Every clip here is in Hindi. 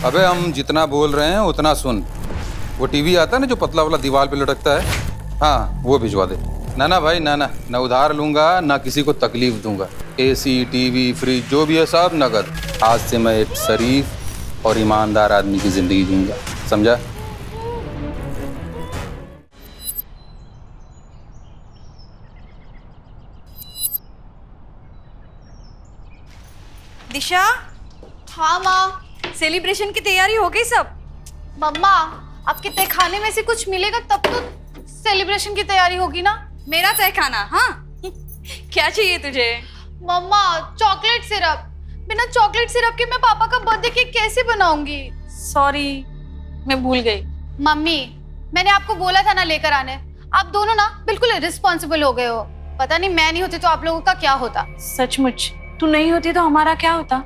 अबे हम जितना बोल रहे हैं उतना सुन। वो टीवी आता है ना जो पतला वाला दीवार पे लटकता है, हाँ वो भिजवा दे। ना ना भाई, ना ना, ना उधार लूंगा ना किसी को तकलीफ दूंगा। एसी, टीवी, फ्रिज जो भी है सब नगद। आज से मैं एक शरीफ और ईमानदार आदमी की जिंदगी जीऊंगा, समझा? दिशा। हाँ माँ। सेलिब्रेशन की तैयारी हो गई सब? मम्मा, आपके तय खाने में से कुछ मिलेगा तब तो सेलिब्रेशन की तैयारी होगी ना। मेरा तय खाना? हाँ क्या चाहिए तुझे? मम्मा, चॉकलेट सिरप। बिना चॉकलेट सिरप के मैं पापा का बर्थडे केक कैसे बनाऊंगी? सॉरी, मैं भूल गई। मम्मी, मैंने आपको बोला था ना लेकर आने। आप दोनों ना बिल्कुल इर्रिस्पॉन्सिबल हो गए हो। पता नहीं मैं नहीं होती तो आप लोगों का क्या होता। सचमुच तू नहीं होती तो हमारा क्या होता?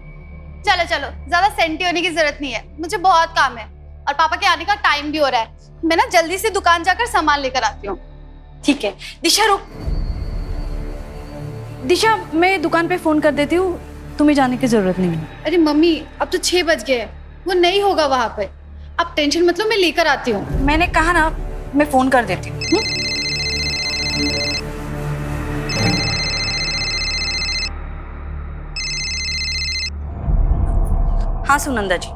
चलो चलो, ज्यादा सेंटी होने की जरूरत नहीं है, मुझे बहुत काम है और पापा के आने का टाइम भी हो रहा है। मैं ना जल्दी से दुकान जाकर सामान लेकर आती हूँ। ठीक है। दिशा रुक। दिशा, मैं दुकान पे फोन कर देती हूँ, तुम्हें जाने की जरूरत नहीं है। अरे मम्मी, अब तो 6 बज गए, वो नहीं होगा वहां पे। आप टेंशन मत लो, मैं लेकर आती हूँ। मैंने कहा ना, मैं फोन कर देती हूँ। हाँ सुनंदा जी,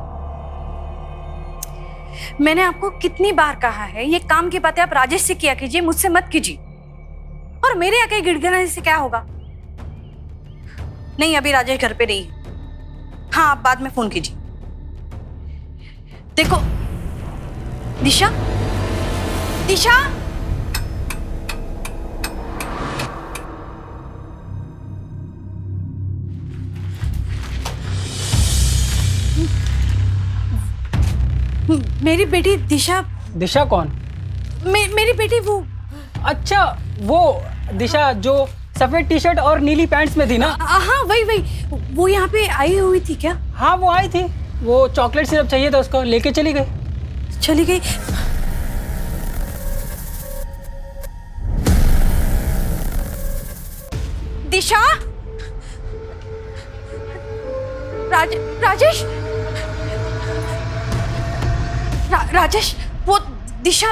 मैंने आपको कितनी बार कहा है ये काम की बातें आप राजेश से किया कीजिए, मुझसे मत कीजिए। और मेरे आके गिड़गिड़ाने से क्या होगा? नहीं, अभी राजेश घर पे नहीं है। हाँ, आप बाद में फोन कीजिए। देखो दिशा, दिशा, मेरी बेटी दिशा। दिशा कौन? मेरी बेटी वो। अच्छा, वो दिशा जो सफेद टी शर्ट और नीली पैंट्स में थी ना? हाँ वही। वो यहाँ पे आई हुई थी क्या? हाँ वो आई थी, वो चॉकलेट सिरप चाहिए था उसको, लेके चली गई। चली गई? दिशा, राजेश, राजेश, वो दिशा।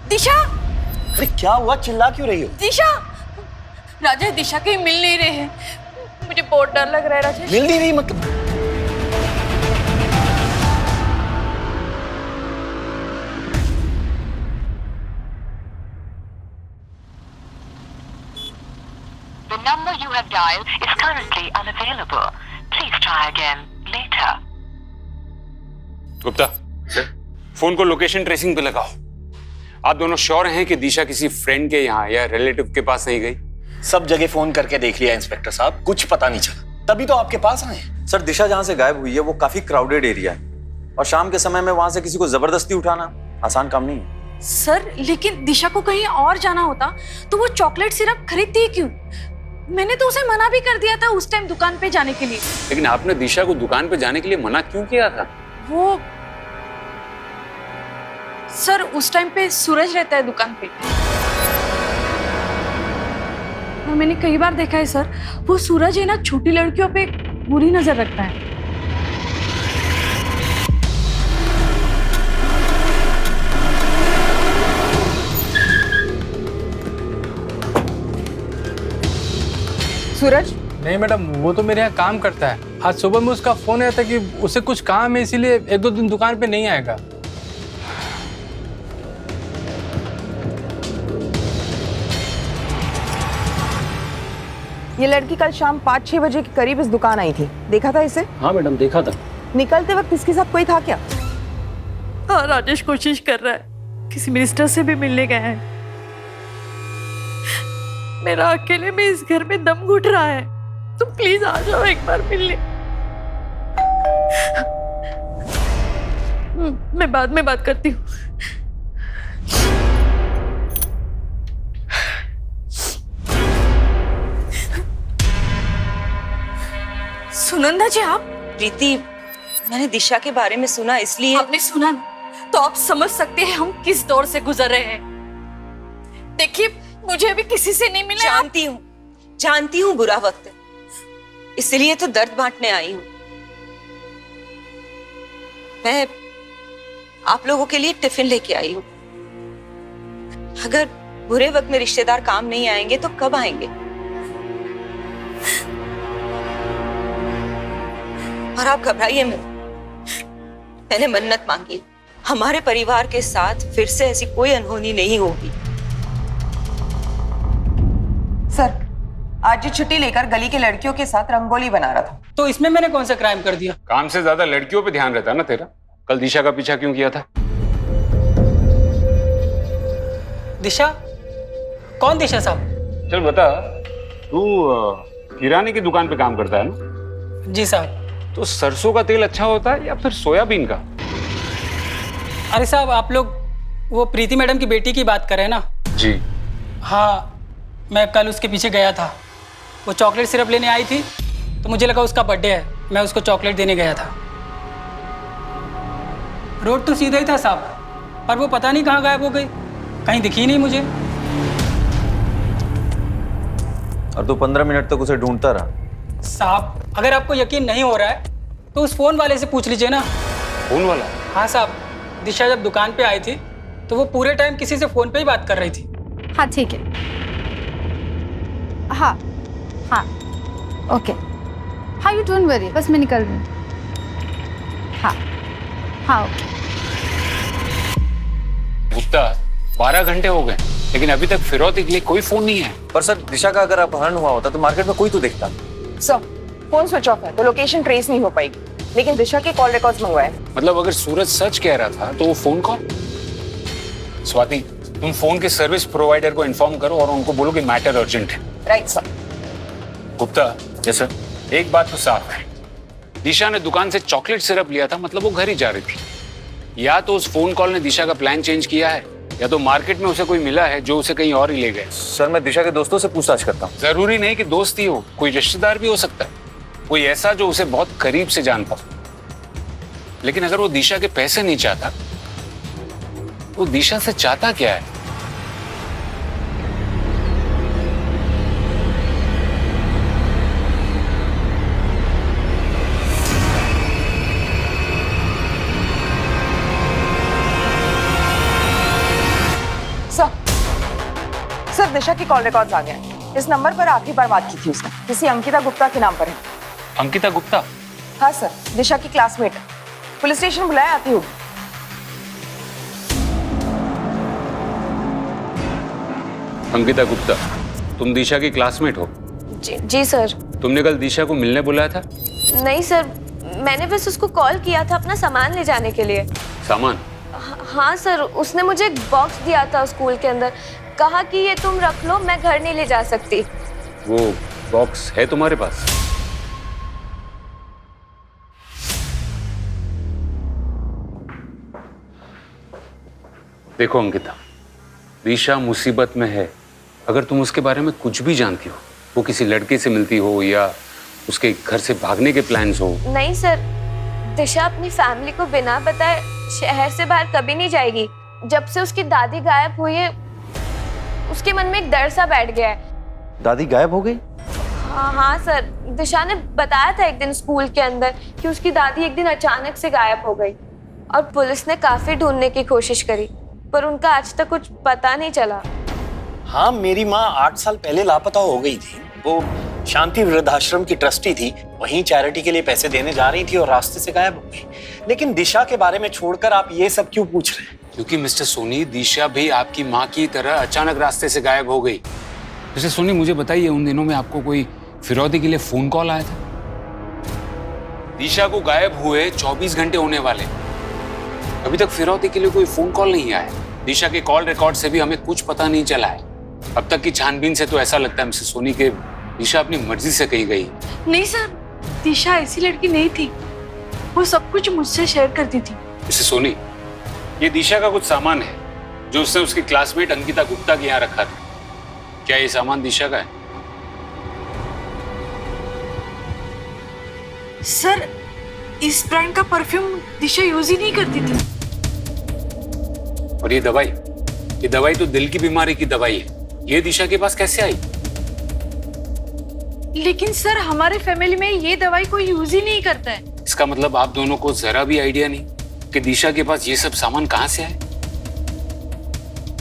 दिशा, अरे क्या हुआ, चिल्ला क्यों रही हो? दिशा, राजेश दिशा कहीं मिल नहीं रहे हैं, मुझे बहुत डर लग रहा है राजेश। मिल नहीं रही मतलब? The number you have dialed is currently unavailable. Please try again later. Gupta, phone को लोकेशन ट्रेसिंग पे लगाओ। आप दोनों श्योर हैं कि दिशा किसी फ्रेंड के यहाँ या रिलेटिव के पास नहीं गई? सब जगह फोन करके देख लिया इंस्पेक्टर साहब, कुछ पता नहीं चला, तभी तो आपके पास आए। सर, दिशा जहाँ से गायब हुई है वो काफी क्राउडेड एरिया है और शाम के समय में वहां से किसी को जबरदस्ती उठाना आसान काम नहीं है। सर, लेकिन दिशा को कहीं और जाना होता तो वो चॉकलेट सिरप खरीदती ही क्यों? मैंने तो उसे मना भी कर दिया था उस टाइम दुकान पे जाने के लिए। लेकिन आपने दिशा को दुकान पे जाने के लिए मना क्यों किया था? वो सर, उस टाइम पे सूरज रहता है दुकान पे और मैंने कई बार देखा है सर, वो सूरज है ना छोटी लड़कियों पे बुरी नजर रखता है। सूरज? नहीं मैडम, वो तो मेरे यहाँ काम करता है। आज सुबह में उसका फोन आया था कि उसे कुछ काम है, इसीलिए 1-2 दिन दुकान पे नहीं आएगा। ये लड़की कल शाम 5-6 बजे के करीब इस दुकान आई थी, देखा था इसे? हाँ मैडम, देखा था। निकलते वक्त इसके साथ कोई था क्या? हाँ, राजेश कोशिश कर रहा है, किसी मिनिस्टर से भी मिलने गया है। मेरा अकेले में इस घर में दम घुट रहा है, तुम प्लीज आ जाओ एक बार मिलने। मैं बाद में बात करती हूँ। सुनंदा जी, आप? प्रीति, मैंने दिशा के बारे में सुना, इसलिए। आपने सुना तो आप समझ सकते हैं हम किस दौर से गुजर रहे हैं। देखिए, मुझे अभी किसी से नहीं मिला। जानती हूँ बुरा वक्त है, इसलिए तो दर्द बांटने आई हूँ। मैं आप लोगों के लिए टिफिन लेके आई हूँ। अगर बुरे वक्त में रिश्तेदार काम नहीं आएंगे तो कब आएंगे? और आप घबराइए मत, मैंने मन्नत मांगी, हमारे परिवार के साथ फिर से ऐसी कोई अनहोनी नहीं होगी। सर, आज ये छुट्टी लेकर गली के लड़कियों के साथ रंगोली बना रहा था। तो इसमें मैंने कौन सा क्राइम कर दिया? काम से ज्यादा लड़कियों पे ध्यान रहता ना तेरा। कल दिशा का पीछा क्यों किया था? दिशा? कौन दिशा साहब? चल बता, तू किराने की दुकान पे काम करता है ना? जी साहब। तो सरसों का तेल अच्छा होता है या फिर सोयाबीन का? अरे साहब, आप लोग वो प्रीति मैडम की बेटी की बात कर रहे हैं ना? जी हाँ, मैं कल उसके पीछे गया था। वो चॉकलेट सिरप लेने आई थी तो मुझे लगा उसका बर्थडे है, मैं उसको चॉकलेट देने गया था। रोड तो सीधा ही था साहब, पर वो पता नहीं कहाँ गायब हो गई, कहीं दिखी नहीं मुझे। और तू 15 मिनट तक उसे ढूंढता रहा? साहब, अगर आपको यकीन नहीं हो रहा है तो उस फोन वाले से पूछ लीजिए ना। फोन वाला? हाँ साहब, दिशा जब दुकान पे आई थी तो वो पूरे टाइम किसी से फोन पे ही बात कर रही थी। हाँ ठीक है, हाँ हाँ ओके, हाँ यू डोंट वरी, बस मैं निकल रही हूँ। हाँ हाँ ओके। गुप्ता, 12 घंटे हो गए लेकिन अभी तक फिरौती के लिए कोई फोन नहीं है। पर सर, दिशा का अगर अपहरण हुआ होता तो मार्केट में कोई तो दिखता। सर, फोन स्विच ऑफ है तो लोकेशन ट्रेस नहीं हो पाएगी, लेकिन दिशा के कॉल रिकॉर्ड्स मंगवाए। मतलब अगर सूरज सच कह रहा था तो वो फोन कॉल? स्वाति, तुम फोन के सर्विस प्रोवाइडर को इन्फॉर्म करो और उनको बोलो कि मैटर अर्जेंट है। Right sir. Gupta, yes sir. एक बात तो साफ है, दिशा ने दुकान से चॉकलेट सिरप लिया था, मतलब वो घर ही जा रही थी। या तो उस फोन कॉल ने दिशा का प्लान चेंज किया है, या तो मार्केट में उसे कोई मिला है जो उसे कहीं और ही ले गए। सर, मैं दिशा के दोस्तों से पूछताछ करता हूँ। जरूरी नहीं कि दोस्त ही हो, कोई रिश्तेदार भी हो सकता है, कोई ऐसा जो उसे बहुत करीब से जान पाओ। लेकिन अगर वो दिशा के पैसे नहीं चाहता, वो दिशा से चाहता क्या है? सर, दिशा की कॉल रिकॉर्ड्स आ गए। इस नंबर पर आखिरी बार बात की थी उसने, किसी अंकिता गुप्ता के नाम पर है। अंकिता गुप्ता? हाँ सर, दिशा की क्लासमेट है। पुलिस स्टेशन बुलाया, आती होगी। अंकिता गुप्ता, तुम दिशा की क्लासमेट हो? जी सर। तुमने कल दिशा को मिलने बुलाया था? नहीं सर, मैंने बस उसको कॉल किया था अपना सामान ले जाने के लिए। सामान? हाँ सर, उसने मुझे एक बॉक्स दिया था स्कूल के अंदर, कहा कि ये तुम रख लो, मैं घर नहीं ले जा सकती। वो बॉक्स है तुम्हारे पास? देखो अंकिता, दिशा मुसीबत में है। अगर तुम उसके बारे में कुछ भी जानती हो, वो किसी लड़के से मिलती हो या उसके घर से भागने के प्लान्स हो। नहीं सर, दिशा अपनी फैमिली को बिना बताए शहर से बाहर कभी नहीं जाएगी। जब से उसकी दादी गायब हुई है, उसके मन में एक डर सा बैठ गया है। दादी गायब हो गई? हाँ सर, दिशा ने बताया था एक दिन स्कूल के अंदर कि उसकी दादी एक दिन अचानक से गायब हो गई, और पुलिस ने काफी ढूंढने की कोशिश करी, पर उनका आज तक कुछ पता नहीं चला। हाँ, मेरी माँ 8 साल पहले लापता हो गई थी। वो शांति वृद्धाश्रम की ट्रस्टी थी, वहीं चैरिटी के लिए पैसे देने जा रही थी और रास्ते से गायब हो गई। लेकिन दिशा के बारे में छोड़कर आप ये सब क्यों पूछ रहे हैं? क्योंकि मिस्टर सोनी, दिशा भी आपकी माँ की तरह अचानक रास्ते से गायब हो गई। मिस्टर सोनी, मुझे बताइए, उन दिनों में आपको कोई फिरौती के लिए फोन कॉल आया था? दिशा को गायब हुए 24 घंटे होने वाले, अभी तक फिरौती के लिए कोई फोन कॉल नहीं आया। दिशा के कॉल रिकॉर्ड से भी हमें कुछ पता नहीं चला है। अब तक की छानबीन से तो ऐसा लगता है मिस्टर सोनी के दिशा अपनी मर्जी से कहीं गई। नहीं सर, दिशा ऐसी लड़की नहीं थी, वो सब कुछ मुझसे शेयर करती थी। मिस्टर सोनी, ये दिशा का कुछ सामान है जो उसने उसकी क्लासमेट अंकिता गुप्ता के यहाँ रखा था। क्या ये सामान दिशा का है? सर, इस ब्रांड का परफ्यूम दिशा यूज ही नहीं करती थी। और ये दवाई तो दिल की बीमारी की दवाई है, ये दिशा के पास कैसे आई? लेकिन सर, हमारे फैमिली में ये दवाई कोई यूज ही नहीं करता है। इसका मतलब आप दोनों को जरा भी आइडिया नहीं कि दिशा के पास ये सब सामान कहां से आए?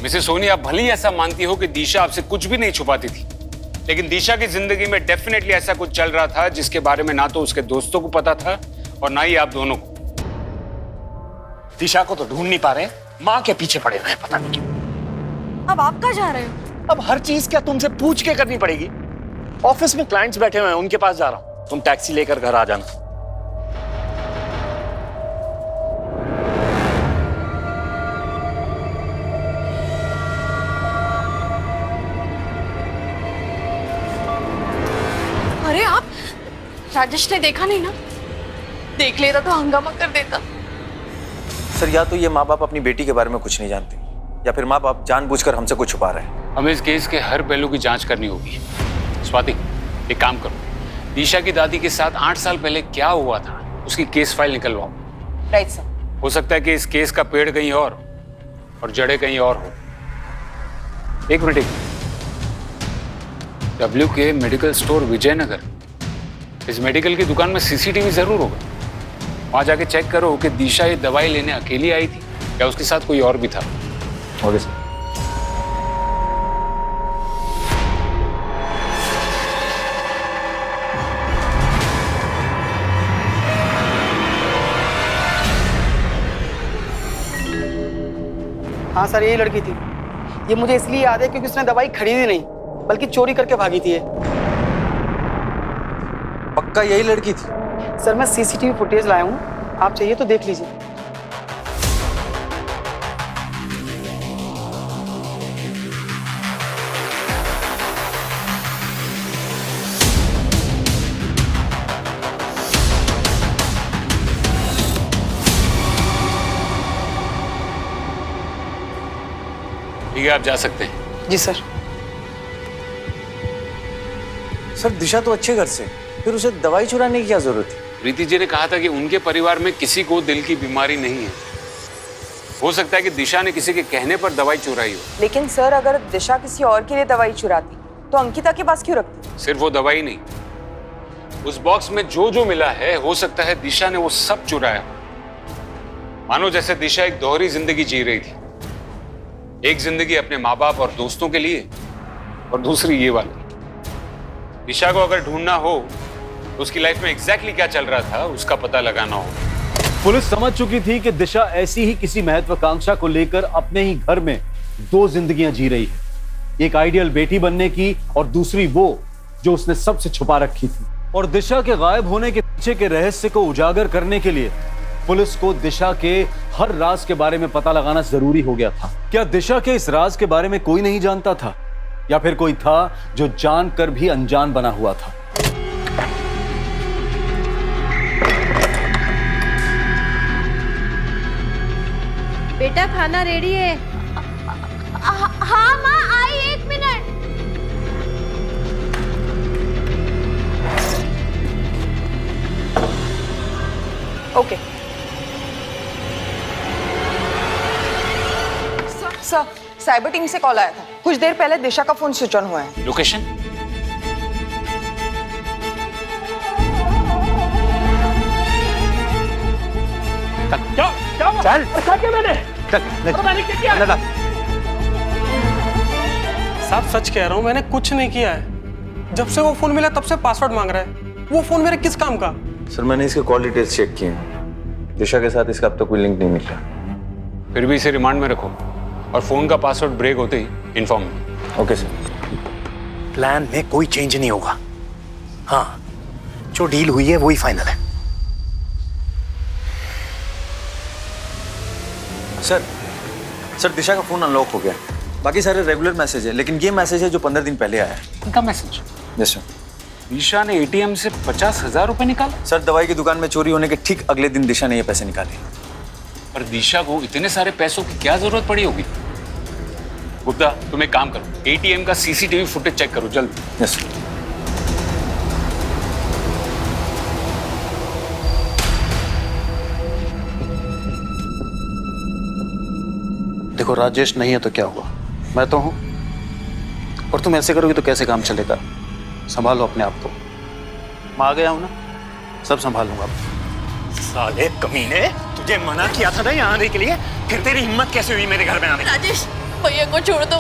मिसेस सोनी, आप भले ही ऐसा मानती हो कि दिशा आपसे कुछ भी नहीं छुपाती थी, लेकिन दिशा की जिंदगी में डेफिनेटली ऐसा कुछ चल रहा था जिसके बारे में ना तो उसके दोस्तों को पता था और ना ही आप दोनों को। दिशा को तो ढूंढ नहीं पा रहे, माँ के पीछे पड़े हुए हैं, पता नहीं क्यों। अब आप कहाँ जा रहे हो? अब हर चीज क्या तुमसे पूछ के करनी पड़ेगी? ऑफिस में क्लाइंट्स बैठे हुए हैं, उनके पास जा रहा हूं, तुम टैक्सी लेकर घर आ जाना। अरे आप, राजेश ने देखा नहीं ना? देख लेता तो हंगामा कर देता। सर, या तो ये माँ बाप अपनी बेटी के बारे में कुछ नहीं जानते, या फिर माँ बाप जानबूझकर हमसे कुछ छुपा रहे हैं। हमें इस केस के हर पहलू की जांच करनी होगी। स्वाति, एक काम करो, दिशा की दादी के साथ 8 साल पहले क्या हुआ था उसकी केस फाइल निकलवाओ। Right sir. हो सकता है कि इस केस का पेड़ कहीं और जड़ें कहीं और हो। एक मिनट, डब्ल्यू के मेडिकल स्टोर विजयनगर, इस मेडिकल की दुकान में सीसीटीवी जरूर होगा। वहां जाके चेक करो कि दिशा ये दवाई लेने अकेली आई थी या उसके साथ कोई और भी था। Okay sir. हाँ सर, यही लड़की थी। ये मुझे इसलिए याद है क्योंकि उसने दवाई खरीदी नहीं बल्कि चोरी करके भागी थी ये। पक्का यही लड़की थी? सर, मैं सीसीटीवी फुटेज लाया हूँ, आप चाहिए तो देख लीजिए। ठीक है, आप जा सकते हैं। जी सर। सर, दिशा तो अच्छे घर से, फिर उसे दवाई चुराने की क्या जरूरत थी? प्रीति जी ने कहा था कि उनके परिवार में किसी को दिल की बीमारी नहीं है। हो सकता है कि दिशा ने किसी के कहने पर दवाई चुराई हो। लेकिन सर, अगर दिशा किसी और के लिए दवाई चुराती तो अंकिता के पास क्यों रखती? सिर्फ वो दवाई नहीं, उस बॉक्स में जो जो मिला है हो सकता है दिशा ने वो सब चुराया। मानो जैसे दिशा एक दोहरी जिंदगी जी रही थी, एक जिंदगी अपने माँ बाप और दोस्तों के लिए और दूसरी ये वाली। दिशा को अगर ढूंढना हो तो उसकी लाइफ में एग्जैक्टली क्या चल रहा था उसका पता लगाना हो। पुलिस समझ चुकी थी कि दिशा ऐसी ही किसी महत्वाकांक्षा को लेकर अपने ही घर में 2 जिंदगियां जी रही है, एक आइडियल बेटी बनने की और दूसरी वो जो उसने सबसे छुपा रखी थी। और दिशा के गायब होने के पीछे के रहस्य को उजागर करने के लिए पुलिस को दिशा के हर राज के बारे में पता लगाना जरूरी हो गया था। क्या दिशा के इस राज के बारे में कोई नहीं जानता था, या फिर कोई था जो जानकर भी अनजान बना हुआ था? बेटा, खाना रेडी है। हाँ माँ, आई 1 minute. Okay sir, cyber team से कॉल आया था। कुछ देर पहले दिशा का फोन स्विच ऑन हुआ है। लोकेशन? चल, क्या मैंने? मैंने क्या किया? साहब सच कह रहा हूँ, मैंने कुछ नहीं किया है। जब से वो फोन मिला तब से पासवर्ड मांग रहा है। वो फोन मेरे किस काम का? सर, मैंने इसके कॉल डिटेल्स चेक किए हैं, दिशा के साथ इसका अब तक कोई लिंक नहीं निकला। फिर भी इसे रिमांड में रखो और फोन का पासवर्ड ब्रेक होते ही इन्फॉर्म। Okay sir. प्लान में कोई चेंज नहीं होगा। हाँ, जो डील हुई है वही फाइनल है। सर, दिशा का फोन अनलॉक हो गया, बाकी सारे रेगुलर मैसेज है, लेकिन ये मैसेज है जो 15 दिन पहले आया है। उनका मैसेज? Yes sir. दिशा ने एटीएम से 50,000 रुपए निकाले? सर, दवाई की दुकान में चोरी होने के ठीक अगले दिन दिशा ने ये पैसे निकाले। पर दिशा को इतने सारे पैसों की क्या जरूरत पड़ी होगी? गुप्ता, तुम एक काम करो, एटीएम का सीसीटीवी फुटेज चेक करो जल्द। Yes sir. देखो, राजेश नहीं है तो क्या हुआ, मैं तो हूं। और तुम ऐसे करोगे तो कैसे काम चलेगा? संभालो अपने आप को। मैं आ गया हूं ना, सब संभाल लूंगा। साले कमीने, तुझे मना किया था ना यहाँ आने के लिए, फिर तेरी हिम्मत कैसे हुई मेरे घर में आने की? राजेश, भैया को छोड़ दो,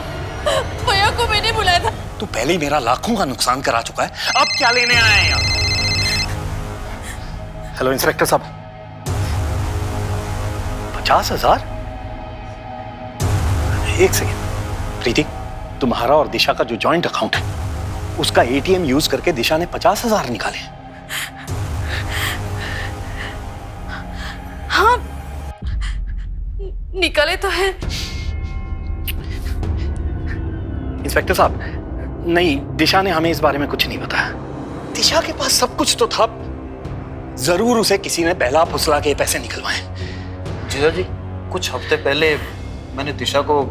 भैया को मैंने बुलाया था। तू पहले ही मेरा लाखों का नुकसान करा चुका है, अब क्या लेने आए हैं यहाँ? हेलो इंस्पेक्टर साहब, 50,000? एक सेकेंड प्रीति, तुम्हारा और दिशा का जो जॉइंट अकाउंट है उसका एटीएम यूज करके दिशा ने 50,000 निकाले। हाँ, निकाले तो है। इंस्पेक्टर साहब, नहीं, दिशा ने हमें इस बारे में कुछ नहीं बताया। दिशा के पास सब कुछ तो था, जरूर उसे किसी ने पहला फुसला के पैसे निकलवाए। जीजा जी, कुछ हफ्ते पहले मैंने दिशा को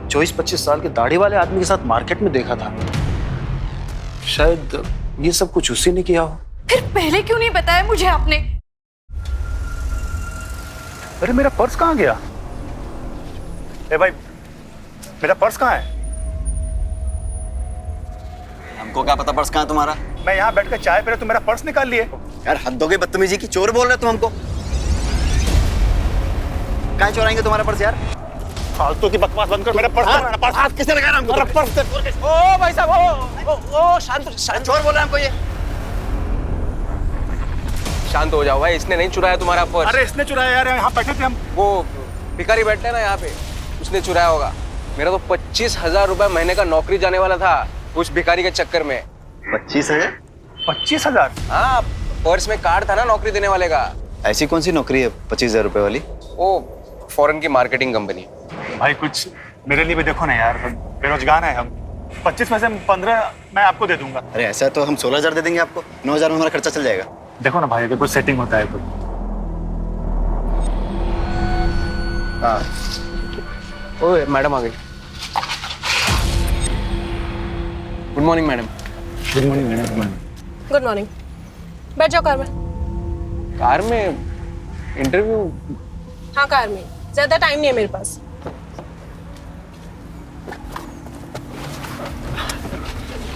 24-25 साल के दाढ़ी वाले आदमी के साथ मार्केट में देखा था। शायद ये सब कुछ उसी ने किया हो। फिर पहले क्यों नहीं बताया मुझे आपने? अरे मेरा पर्स कहाँ गया? ए भाई, मेरा पर्स कहाँ है? हमको क्या पता पर्स कहाँ है तुम्हारा? मैं यहाँ बैठकर चाय पी रहा, तुम मेरा पर्स निकाल लिए। यार हद हो गई बदतमीजी की, चोर बोल रहे तुम हमको। कहाँ चुराएंगे तुम्हारा पर्स यार? फालतू की बकवास बंद कर, मेरा पर्स हाँ, पर्स हाथ किसने लगाया हमको? पर्स दे। ओ भाई साहब, ओ शांत चोर बोल रहा है हमको ये। शांत हो जाओ भाई, इसने नहीं चुराया तुम्हारा पर्स। अरे इसने चुराया यार, यहाँ बैठे थे हम। वो भिखारी बैठते हैं ना यहाँ पे, उसने चुराया होगा। मेरा तो 25,000 रुपए महीने का नौकरी जाने वाला था उस भिखारी के चक्कर में। 25,000? 25,000? हाँ, पर्स में कार्ड था ना नौकरी देने वाले का। ऐसी कौन सी नौकरी है 25,000 रुपए वाली? वो फॉरेन की मार्केटिंग कंपनी। भाई कुछ मेरे लिए भी देखो ना यार, बेरोजगार है हम। 25 में से 15 मैं आपको दे दूंगा। अरे ऐसा तो हम 16,000 दे देंगे आपको, 9,000 में हमारा खर्चा चल जाएगा। देखो ना भाई, अगर कुछ सेटिंग होता है तो। हाँ, ओए मैडम आ गई। Good morning madam. Good morning madam. Good morning. बैठ जाओ कार में। कार में? इंटरव्यू? हाँ कार में, ज्यादा टाइम नहीं है मेरे पास।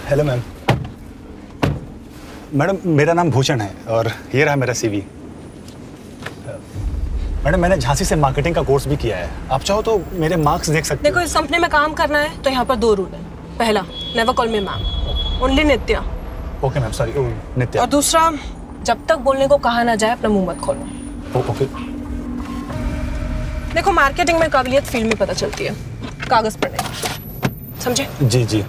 Hello ma'am. मैडम मेरा नाम भूषण है और ये रहा मेरा सीवी। मैडम मैंने झांसी से मार्केटिंग का कोर्स भी किया है, आप चाहो तो मेरे मार्क्स देख सकते देखो, इस कंपनी में काम करना है तो यहाँ पर 2 रूल है। पहला, never call me ma'am, only Nitya. Okay ma'am, sorry Nitya. और दूसरा, जब तक बोलने को कहा ना जाए अपना मुंह मत खोलो। ओके। देखो, मार्केटिंग में काबिलियत फील्ड में पता चलती है, कागज पर नहीं, समझे? जी जी।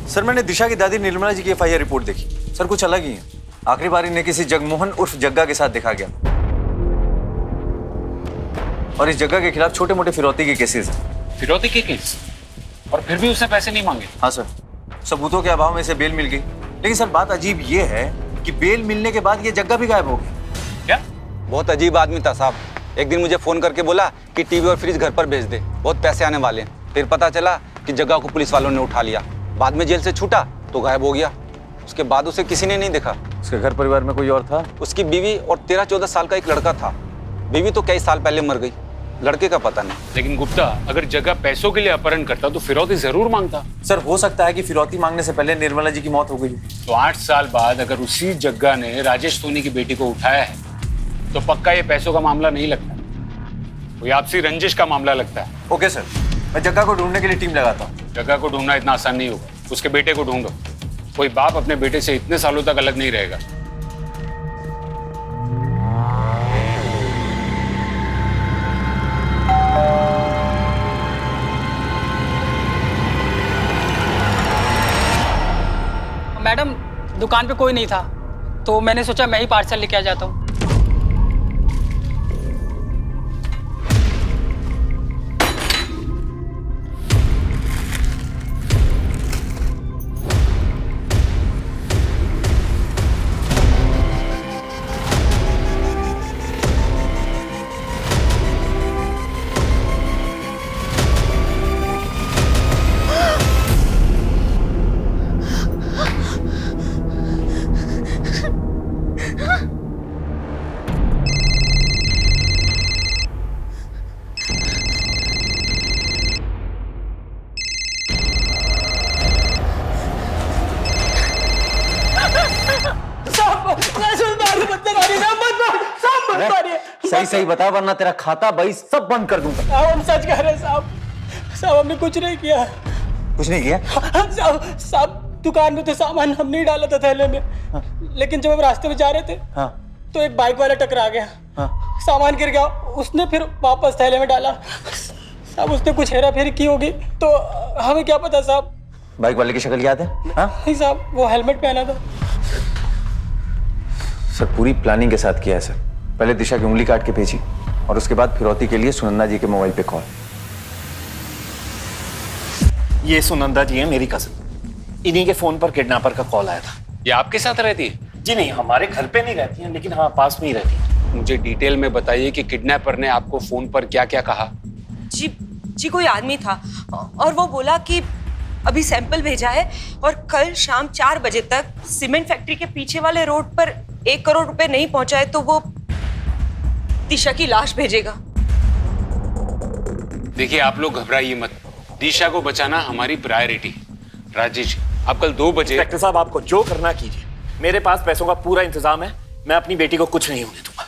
सर मैंने दिशा की दादी निर्मला जी की FIR रिपोर्ट देखी। सर कुछ अलग ही है। आखिरी बार इन्हें किसी जगमोहन उर्फ जग्गा के साथ देखा गया और इस जगह के खिलाफ छोटे मोटे फिरौती के केसेस हैं। फिरौती के केस? और फिर भी उसने पैसे नहीं मांगे? हाँ सर, सबूतों के अभाव में इसे बेल मिल गई। लेकिन सर बात अजीब ये है कि बेल मिलने के बाद ये जग्गा भी गायब हो गई। क्या? बहुत अजीब आदमी था साहब। एक दिन मुझे फोन करके बोला कि टीवी और फ्रिज घर पर भेज दे, बहुत पैसे आने वाले हैं। फिर पता चला कि जगह को पुलिस वालों ने उठा लिया। बाद में जेल से छूटा तो गायब हो गया। उसके बाद उसे किसी ने नहीं देखा। उसके घर परिवार में कोई और था? उसकी बीवी और 13-14 साल का एक लड़का था। बीवी तो कई साल पहले मर गई, लड़के का पता नहीं। लेकिन गुप्ता, अगर जगह पैसों के लिए अपहरण करता तो फिरौती जरूर मांगता। सर हो सकता है कि फिरौती मांगने से पहले निर्मला जी की मौत हो गई। तो 8 साल बाद अगर उसी जग्गा ने राजेश सोनी की बेटी को उठाया है तो पक्का ये पैसों का मामला नहीं लगता, कोई आपसी रंजिश का मामला लगता है। ओके सर, मैं जग्गा को ढूंढने के लिए टीम लगाता हूँ। जगह को ढूंढना इतना आसान नहीं होगा, उसके बेटे को ढूंढो। कोई बाप अपने बेटे से इतने सालों तक अलग नहीं रहेगा। मैडम, दुकान पे कोई नहीं था तो मैंने सोचा मैं ही पार्सल लेके आ जाता हूँ। सही सही बता वरना तेरा खाता बही सब बंद कर दूंगा। साहब हम सच कह रहे हैं साहब। साहब हमने कुछ नहीं किया। कुछ नहीं किया? साहब दुकान में तो सामान हम नहीं डाला था थैले में। लेकिन जब हम रास्ते में जा रहे थे तो एक बाइक वाला टकरा गया। सामान गिर गया, उसने फिर वापस थैले में डाला। साहब उसने कुछ हेरा फेरी की होगी तो हमें क्या पता साहब। बाइक वाले की शक्ल याद है? नहीं साहब, वो हेलमेट पहना था। सर पूरी प्लानिंग के साथ किया है सर। पहले दिशा की उंगली काट के भेजी और उसके बाद फिरौती के लिए सुनंदा जी के मोबाइल पे कॉल। ये सुनंदा जी है मेरी कजिन। इन्हीं के फोन पर किडनैपर का कॉल आया था। ये आपके साथ रहती है? जी नहीं, हमारे घर पे नहीं रहती हैं, लेकिन हाँ पास में ही रहती है। मुझे डिटेल में बताइए कि किडनैपर ने आपको फोन पर क्या क्या कहा। जी कोई आदमी था और वो बोला कि अभी सैंपल भेजा है और कल शाम 4 बजे तक सीमेंट फैक्ट्री के पीछे वाले रोड पर 1 करोड़ रुपए नहीं पहुंचाए तो वो दिशा की लाश भेजेगा। देखिए आप लोग घबराइए मत, दिशा को बचाना हमारी प्रायोरिटी। राजेश आप कल 2 बजे। इंस्पेक्टर साहब आपको जो करना कीजिए, मेरे पास पैसों का पूरा इंतजाम है। मैं अपनी बेटी को कुछ नहीं होने दूंगा।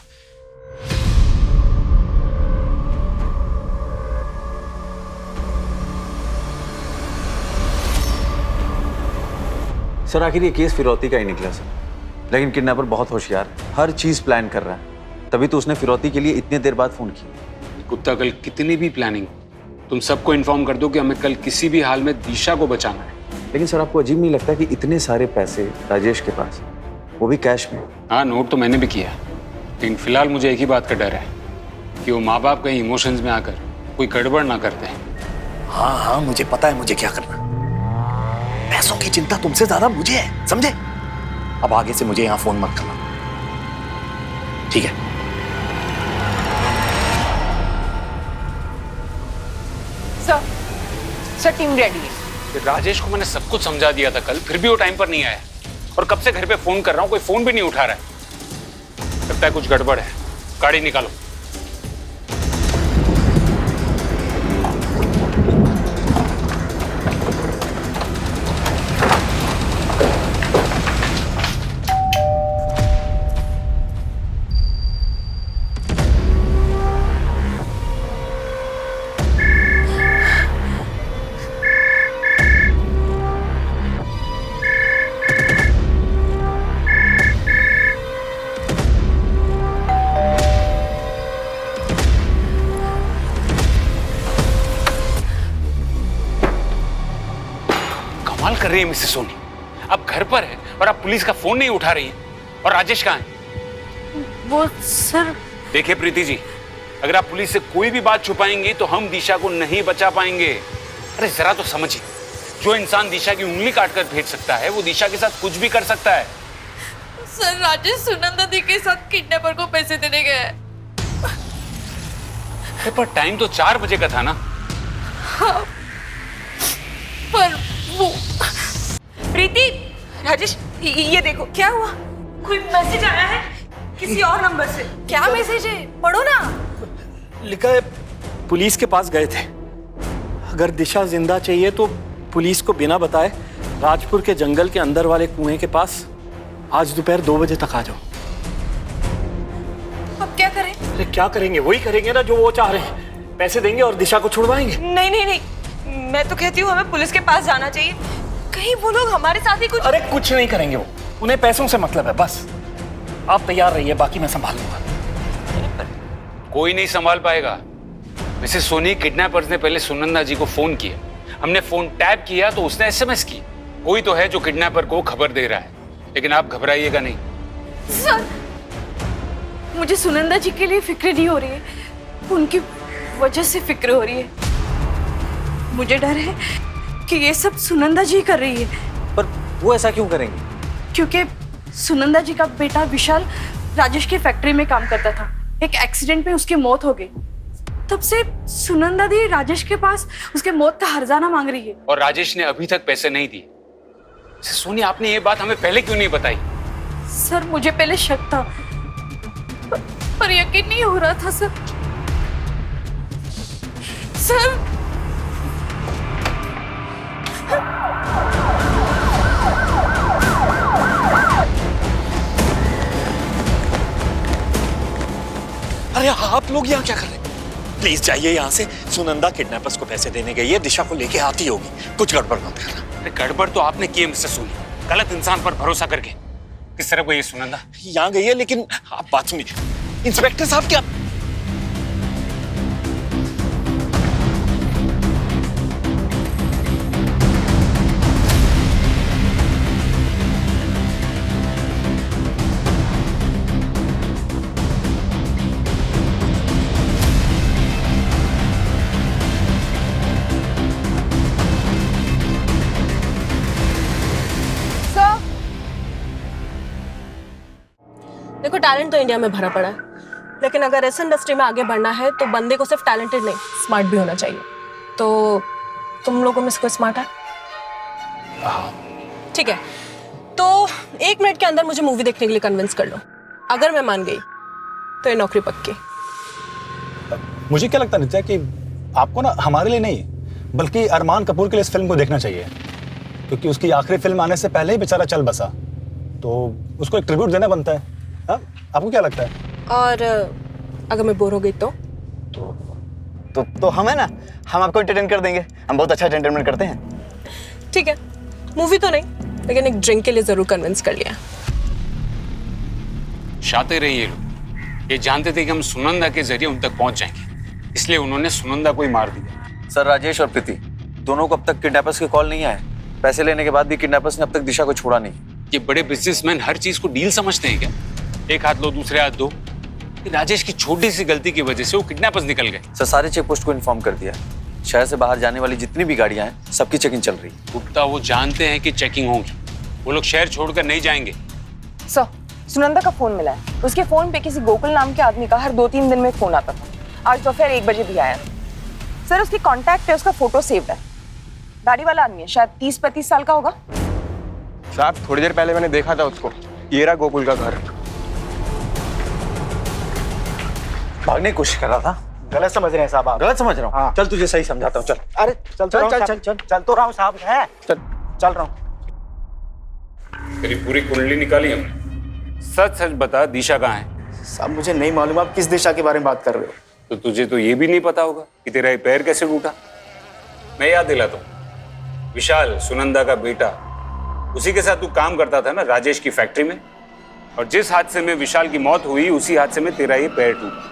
सर आखिर ये केस फिरौती का ही निकला सर, लेकिन किडनैपर बहुत होशियार है, हर चीज प्लान कर रहा है, तभी तो उसने फिरौती के लिए इतनी देर बाद फोन किया। गुप्ता कल कितनी भी प्लानिंग तुम सबको इन्फॉर्म कर दो कि हमें कल किसी भी हाल में दिशा को बचाना है। लेकिन सर आपको अजीब नहीं लगता कि इतने सारे पैसे राजेश के पास, वो भी कैश में? हाँ नोट तो मैंने भी किया, लेकिन फिलहाल मुझे एक ही बात का डर है कि वो माँ बाप कहीं इमोशंस में आकर कोई गड़बड़ ना करते हैं। हाँ मुझे पता है मुझे क्या करना। पैसों की चिंता तुमसे ज्यादा मुझे है, समझे? अब आगे से मुझे यहाँ फोन मत करना, ठीक है? सर टीम रेडी है। राजेश को मैंने सब कुछ समझा दिया था कल, फिर भी वो टाइम पर नहीं आया और कब से घर पे फोन कर रहा हूँ, कोई फोन भी नहीं उठा रहा है। लगता है कुछ गड़बड़ है। गाड़ी निकालो। कर रही है मिसेस सोनी, आप घर पर है और आप पुलिस का फोन नहीं उठा रही हैं। और राजेश कहाँ है? वो सर। देखिए प्रीति जी, अगर आप पुलिस से कोई भी बात छुपाएंगी तो हम दिशा को नहीं बचा पाएंगे। अरे जरा तो समझिए, जो इंसान दिशा की उंगली काटकर भेज सकता है वो दिशा के साथ कुछ भी कर सकता है। सर राजेश सुनंदा दी के साथ किडनैपर को पैसे देने गया है। पर टाइम तो 4 बजे का था ना। हाँ, पर वो प्रीति, राजेश ये देखो क्या हुआ, कोई मैसेज आया है किसी और नंबर से। क्या मैसेज है, पढ़ो ना। लिखा है पुलिस के पास गए थे, अगर दिशा जिंदा चाहिए तो पुलिस को बिना बताए राजपुर के जंगल के अंदर वाले कुएं के पास आज दोपहर 2 बजे तक आ जाओ। अब क्या करें? अरे क्या करेंगे, वही करेंगे ना जो वो चाह रहे हैं, पैसे देंगे और दिशा को छुड़वाएंगे। नहीं नहीं नहीं, मैं तो कहती हूँ हमें पुलिस के पास जाना चाहिए, कहीं वो लोग हमारे साथ ही कुछ। अरे कुछ नहीं करेंगे वो, उन्हें पैसों से मतलब है बस। आप तैयार रहिए, बाकी मैं संभाल लूंगा। कोई नहीं संभाल पाएगा। मिसेस सोनी, किडनैपर्स ने पहले सुनंदा जी को फोन किया, हमने फोन टैप किया तो उसने एसएमएस की। कोई तो है जो किडनैपर को खबर दे रहा है, लेकिन आप घबराइएगा नहीं। सर मुझे सुनंदा जी के लिए फिक्र नहीं हो रही है, उनकी वजह से फिक्र हो रही है। मुझे डर है कि ये सब सुनंदा जी कर रही है। पर वो ऐसा क्यों करेंगी? क्योंकि सुनंदा जी का बेटा विशाल राजेश की फैक्ट्री में काम करता था, एक एक्सीडेंट में उसकी मौत हो गई। तब से सुनंदा दी राजेश के पास उसके मौत का हर्जाना मांग रही है। और राजेश ने अभी तक पैसे नहीं दिए। सोनी, आपने ये बात हमें पहले क्यों नहीं बताई? सर मुझे पहले शक था, पर यकीन नहीं हो रहा था सर। सर अरे आप लोग यहाँ क्या कर रहे हैं? प्लीज जाइए यहाँ से। सुनंदा किडनैपर्स को पैसे देने गई है, दिशा को लेके आती होगी। कुछ गड़बड़ मत करना। अरे गड़बड़ तो आपने की है मिस्टर सोनी, गलत इंसान पर भरोसा करके। किस तरह को ये सुनंदा यहाँ गई है, लेकिन आप बात सुनिए। इंस्पेक्टर साहब क्या देखो, टैलेंट तो इंडिया में भरा पड़ा है, लेकिन अगर इस इंडस्ट्री में आगे बढ़ना है तो बंदे को सिर्फ टैलेंटेड नहीं, स्मार्ट भी होना चाहिए। तो तुम लोगों में से कोई स्मार्ट है? ठीक है, तो 1 मिनट के अंदर मुझे मूवी देखने के लिए कन्विंस कर लो। अगर मैं मान गई तो ये नौकरी पक्की। मुझे क्या लगता है नित्या कि आपको ना हमारे लिए नहीं बल्कि अरमान कपूर के लिए इस फिल्म को देखना चाहिए, क्योंकि उसकी आखिरी फिल्म आने से पहले ही बेचारा चल बसा, तो उसको एक ट्रिब्यूट देना बनता है। हाँ, आपको क्या लगता है? और अगर मैं बोर हो गई तो हम है ना, हम आपको एंटरटेन कर देंगे। हम बहुत अच्छा एंटरटेनमेंट करते हैं। ठीक है, मूवी तो नहीं, लेकिन एक ड्रिंक के लिए जरूर कन्विंस कर लिया। शातिर रहे ये लोग, ये जानते थे कि हम सुनंदा के जरिए उन तक पहुंच जाएंगे, इसलिए उन्होंने सुनंदा को ही मार दिया। सर, राजेश और प्रीति दोनों को अब तक किडनैपर्स के कॉल नहीं आए। पैसे लेने के बाद भी किडनैपर्स ने अब तक दिशा को छोड़ा नहीं। ये बड़े बिजनेसमैन हर चीज को डील समझते हैं क्या? एक हाथ लो दूसरे हाथ दो। राजेश की छोटी सी गलती की वजह से वो किडनैपर्स निकल गए। सर, सारे चेक पोस्ट को इन्फॉर्म कर दिया। शहर से बाहर जाने वाली जितनी भी गाड़ियां हैं सबकी चेकिंग चल रही है। गुप्ता, वो जानते हैं कि चेकिंग होगी, वो लोग शहर छोड़कर नहीं जाएंगे। सर, सुनंदा का फोन मिला है। उसके फोन पे किसी गोकुल नाम के आदमी का हर 2-3 दिन में फोन आता था। आज दोपहर 1 बजे भी आया। सर, उसकी कॉन्टैक्ट पे उसका फोटो सेव्ड है। दाढ़ी वाला आदमी है, शायद 30-35 साल का होगा। साहब, थोड़ी देर पहले मैंने देखा था उसको। ये रहा गोकुल का घर। भागने की कोशिश कर रहा था। गलत समझ रहे हैं साहब आप। गलत समझ रहा हूँ? हाँ। चल तुझे सही समझाता हूँ। चल। अरे चल चल तो रहा हूँ साहब। है चल रहा हूँ। तेरी पूरी कुंडली निकाली हमने। सच सच बता, दिशा कहाँ है? साहब, मुझे नहीं मालूम आप किस दिशा के बारे में बात कर रहे हो। तो तुझे तो ये भी नहीं पता होगा कि तेरा ये पैर कैसे टूटा। मैं याद दिलाता हूँ, विशाल सुनंदा का बेटा, उसी के साथ तू काम करता था ना राजेश की फैक्ट्री में, और जिस हादसे में विशाल की मौत हुई उसी हादसे में तेरा ये पैर टूटा।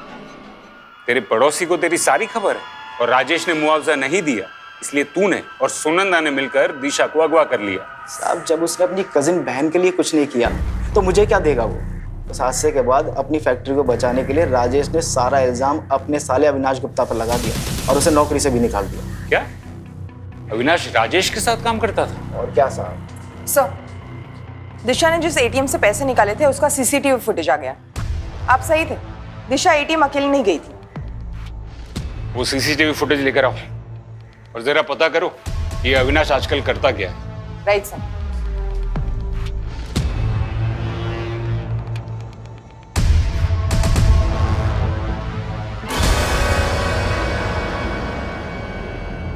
तेरे पड़ोसी को तेरी सारी खबर है, और राजेश ने मुआवजा नहीं दिया, इसलिए तूने और सुनंदा ने मिलकर दिशा को अगवा कर लिया। साहब, जब उसने अपनी कजिन बहन के लिए कुछ नहीं किया तो मुझे क्या देगा वो? उस हादसे के बाद अपनी फैक्ट्री को बचाने के लिए राजेश ने सारा इल्जाम अपने साले अविनाश गुप्ता पर लगा दिया और उसे नौकरी से भी निकाल दिया। क्या अविनाश राजेश के साथ काम करता था? और क्या साहब। सर, दिशा ने जिस एटीएम से पैसे निकाले थे उसका सीसीटीवी फुटेज आ गया। आप सही थे, दिशा एटीएम अकेले नहीं गई थी। वो सीसीटीवी फुटेज लेकर आओ और जरा पता करो ये अविनाश आजकल करता क्या है। Right sir.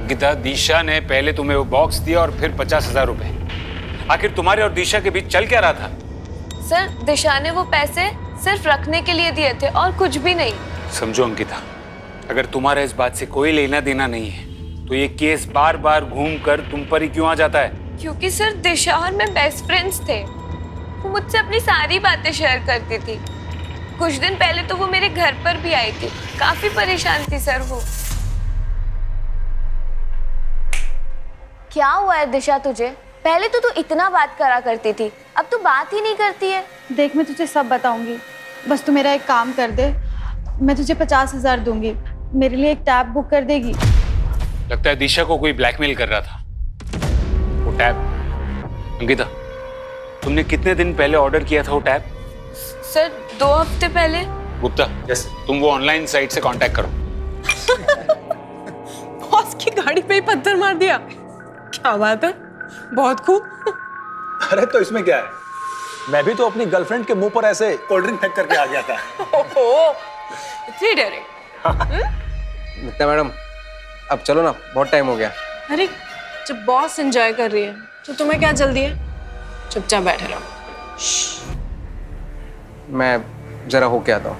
गीता, दिशा ने पहले तुम्हें वो बॉक्स दिया और फिर 50,000 रुपए। आखिर तुम्हारे और दिशा के बीच चल क्या रहा था? सर, दिशा ने वो पैसे सिर्फ रखने के लिए दिए थे और कुछ भी नहीं। समझो अंकिता, अगर तुम्हारा इस बात से कोई लेना देना नहीं है तो ये केस बार बार घूम कर तुम पर ही क्यों आ जाता है? क्योंकि सर, दिशा और मैं बेस्ट फ्रेंड्स थे। वो मुझसे अपनी सारी बातें शेयर करती थी। कुछ दिन पहले तो वो मेरे घर पर भी आई थी। काफी परेशान थी सर वो। क्या हुआ है दिशा तुझे? पहले तो तू इतना बात करा करती थी, अब तू बात ही नहीं करती है। देख, मैं तुझे सब बताऊंगी, बस तू मेरा एक काम कर दे। मैं तुझे 50,000 दूंगी, मेरे लिए एक टैब बुक कर देगी? लगता है दिशा को कोई ब्लैकमेल कर रहा था। वो टैब, अंकिता, तुमने कितने दिन पहले ऑर्डर किया था वो टैब? सर, 2 हफ्ते पहले। गुप्ता, तुम वो ऑनलाइन साइट से कांटेक्ट करो। बॉस की गाड़ी पे ही पत्थर मार दिया। क्या बात है, बहुत खूब। अरे तो इसमें क्या है, मैं भी तो अपनी गर्लफ्रेंड के मुंह पर ऐसे कोल्ड ड्रिंक फेंक करके आ गया था। ओहो, इतनी डेयरिंग। नित्या मैडम, अब चलो ना, बहुत टाइम हो गया। अरे, जब बॉस एंजॉय कर रही है तो तुम्हें क्या जल्दी है? चुपचाप बैठे रहो। मैं जरा होके आता हूँ।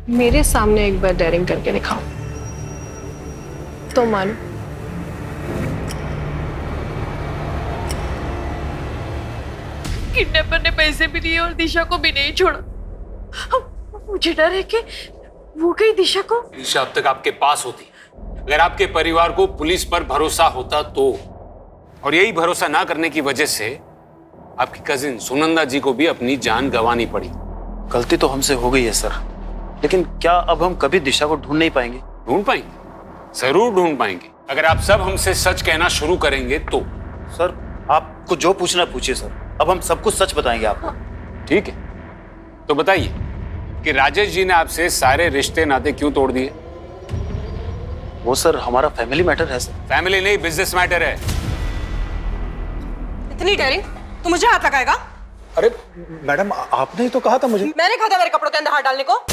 मेरे सामने एक बार डेयरिंग करके दिखाओ तो मानो। किडनैपर ने पैसे भी दिए और दिशा को भी नहीं छोड़ा। मुझे डर है कि वो कहीं दिशा को। दिशा अब तक आपके पास होती, अगर आपके परिवार को पुलिस पर भरोसा होता तो, और यही भरोसा ना करने की वजह से आपकी कजिन सुनंदा जी को भी अपनी जान गंवानी पड़ी। गलती तो हमसे हो गई है सर, लेकिन क्या अब हम कभी दिशा को ढूंढ नहीं पाएंगे? ढूंढ पाएंगे, जरूर ढूंढ पाएंगे, अगर आप सब हमसे सच कहना शुरू करेंगे तो। सर आपको जो पूछना पूछिए सर, अब हम सब कुछ सच बताएंगे आपको। ठीक है, तो बताइए कि राजेश जी ने आपसे सारे रिश्ते नाते क्यों तोड़ दिए? वो सर हमारा फैमिली मैटर है सर। फैमिली नहीं, बिजनेस मैटर है। इतनी डेयरिंग तो मुझे हाथ लगाएगा? अरे मैडम, आपने ही तो कहा था मुझे। मैंने कहा था मेरे कपड़ों के अंदर हाथ डालने को?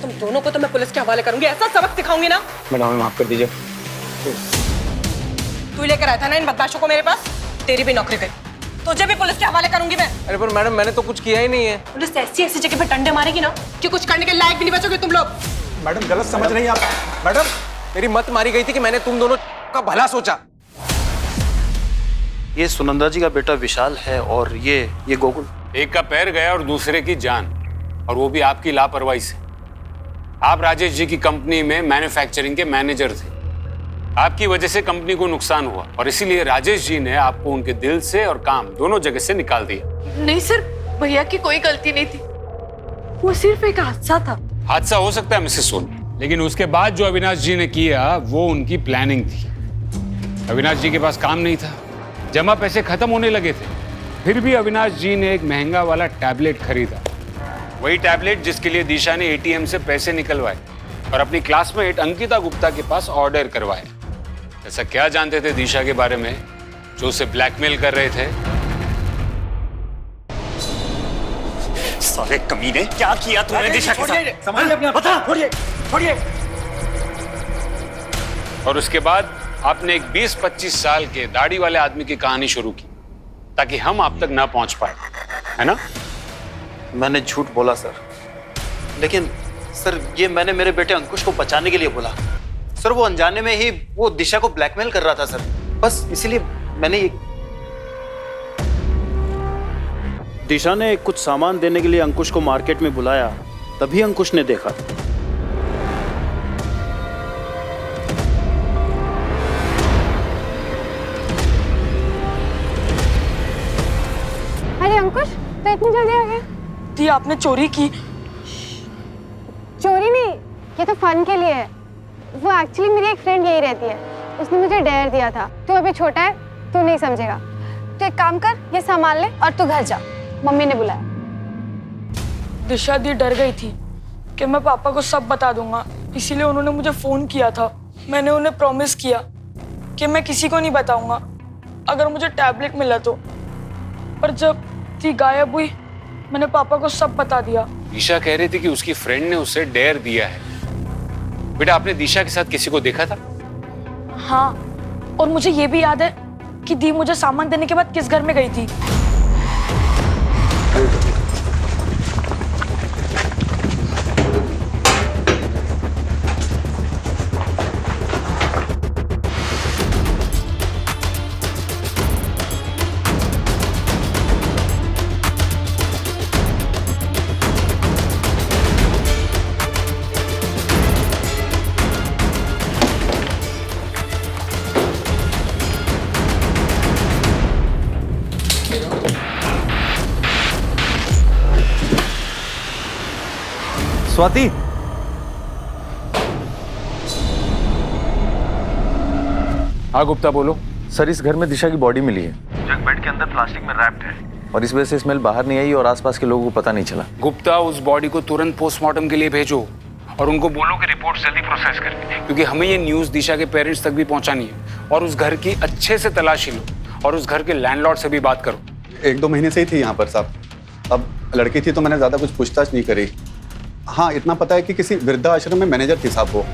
तुम दोनों को तो मैं पुलिस के हवाले करूंगी, ऐसा सबक सिखाऊंगी ना। मैडम हमें माफ कर दीजिए। तू लेकर आया था ना इन बदमाशों को मेरे पास, तेरी भी नौकरी गई, तुझे भी पुलिस के हवाले करूंगी मैं। अरे पर मैडम मैंने तो कुछ किया ही नहीं है। पुलिस ऐसी ऐसी जगह पे डंडे मारेगी ना कि कुछ करने के लायक भी नहीं बचोगे तुम लोग। मैडम गलत समझ रही हैं आप। मैडम मेरी मत मारी गई थी कि मैंने तुम दोनों का भला सोचा। ये सुनंदा जी का बेटा विशाल है और ये गोकुल। एक का पैर गया और दूसरे की जान, और वो भी आपकी लापरवाही से। आप राजेश जी की कंपनी में मैन्युफैक्चरिंग के मैनेजर थे, आपकी वजह से कंपनी को नुकसान हुआ और इसीलिए राजेश जी ने आपको उनके दिल से और काम दोनों जगह से निकाल दिया। नहीं सर, भैया की कोई गलती नहीं थी, वो सिर्फ एक हादसा था। हादसा हो सकता है मिसेस सोनी, लेकिन उसके बाद जो अविनाश जी ने किया वो उनकी प्लानिंग थी। अविनाश जी के पास काम नहीं था, जमा पैसे खत्म होने लगे थे, फिर भी अविनाश जी ने एक महंगा वाला टैबलेट खरीदा, वही टैबलेट जिसके लिए दिशा ने एटीएम से पैसे निकलवाए और अपनी क्लासमेट अंकिता गुप्ता के पास ऑर्डर करवाए। ऐसा क्या जानते थे दिशा के बारे में जो उसे ब्लैकमेल कर रहे थे? साले कमीने, क्या किया तूने दिशा के साथ? संभालिए अपने आप। बता। छोड़िए। और उसके बाद आपने एक 20-25 साल के दाढ़ी वाले आदमी की कहानी शुरू की ताकि हम आप तक ना पहुंच पाए, है ना? मैंने झूठ बोला सर, लेकिन सर ये मैंने मेरे बेटे अंकुश को बचाने के लिए बोला सर। वो अनजाने में ही वो दिशा को ब्लैकमेल कर रहा था सर, बस इसीलिए मैंने ये। दिशा ने कुछ सामान देने के लिए अंकुश को मार्केट में बुलाया, तभी अंकुश ने देखा। अरे अंकुश, तो इतनी जल्दी आ गया? दी आपने चोरी की? चोरी नहीं, ये तो फन के लिए है। वो एक्चुअली मेरी एक फ्रेंड यही रहती है, उसने मुझे डेयर दिया था। तू अभी छोटा है, तू नहीं समझेगा। तो एक काम कर, ये संभाल ले और तू घर जा, मम्मी ने बुलाया। दिशा दी डर गई थी कि मैं पापा को सब बता दूंगा, इसीलिए उन्होंने मुझे फोन किया था। मैंने उन्हें प्रॉमिस किया कि मैं किसी को नहीं बताऊंगा अगर मुझे टैबलेट मिला तो। पर जब दी गायब हुई, मैंने पापा को सब बता दिया। दिशा कह रही थी कि उसकी फ्रेंड ने उसे डेयर दिया है। बेटा, आपने दिशा के साथ किसी को देखा था? हाँ, और मुझे ये भी याद है कि दी मुझे सामान देने के बाद किस घर में गई थी। स्वाति, हाँ गुप्ता बोलो। सर इस घर में दिशा की बॉडी मिली है, जग बेड के अंदर प्लास्टिक में रैप्ड है, और इस वजह से स्मेल बाहर नहीं आई और आसपास के लोगों को पता नहीं चला। गुप्ता, उस बॉडी को तुरंत पोस्टमार्टम के लिए भेजो और उनको बोलो कि रिपोर्ट जल्दी प्रोसेस करके, क्योंकि हमें ये न्यूज़ दिशा के पेरेंट्स तक भी पहुंचानी है। और उस घर की अच्छे से तलाशी लो और उस घर के लैंडलॉर्ड से भी बात करो। 1-2 महीने से ही थी यहाँ पर साहब। अब लड़की थी तो मैंने ज़्यादा कुछ पूछताछ नहीं करी। हाँ, इतना पता है कि किसी वृद्धाश्रम में मैनेजर थी साहब वो,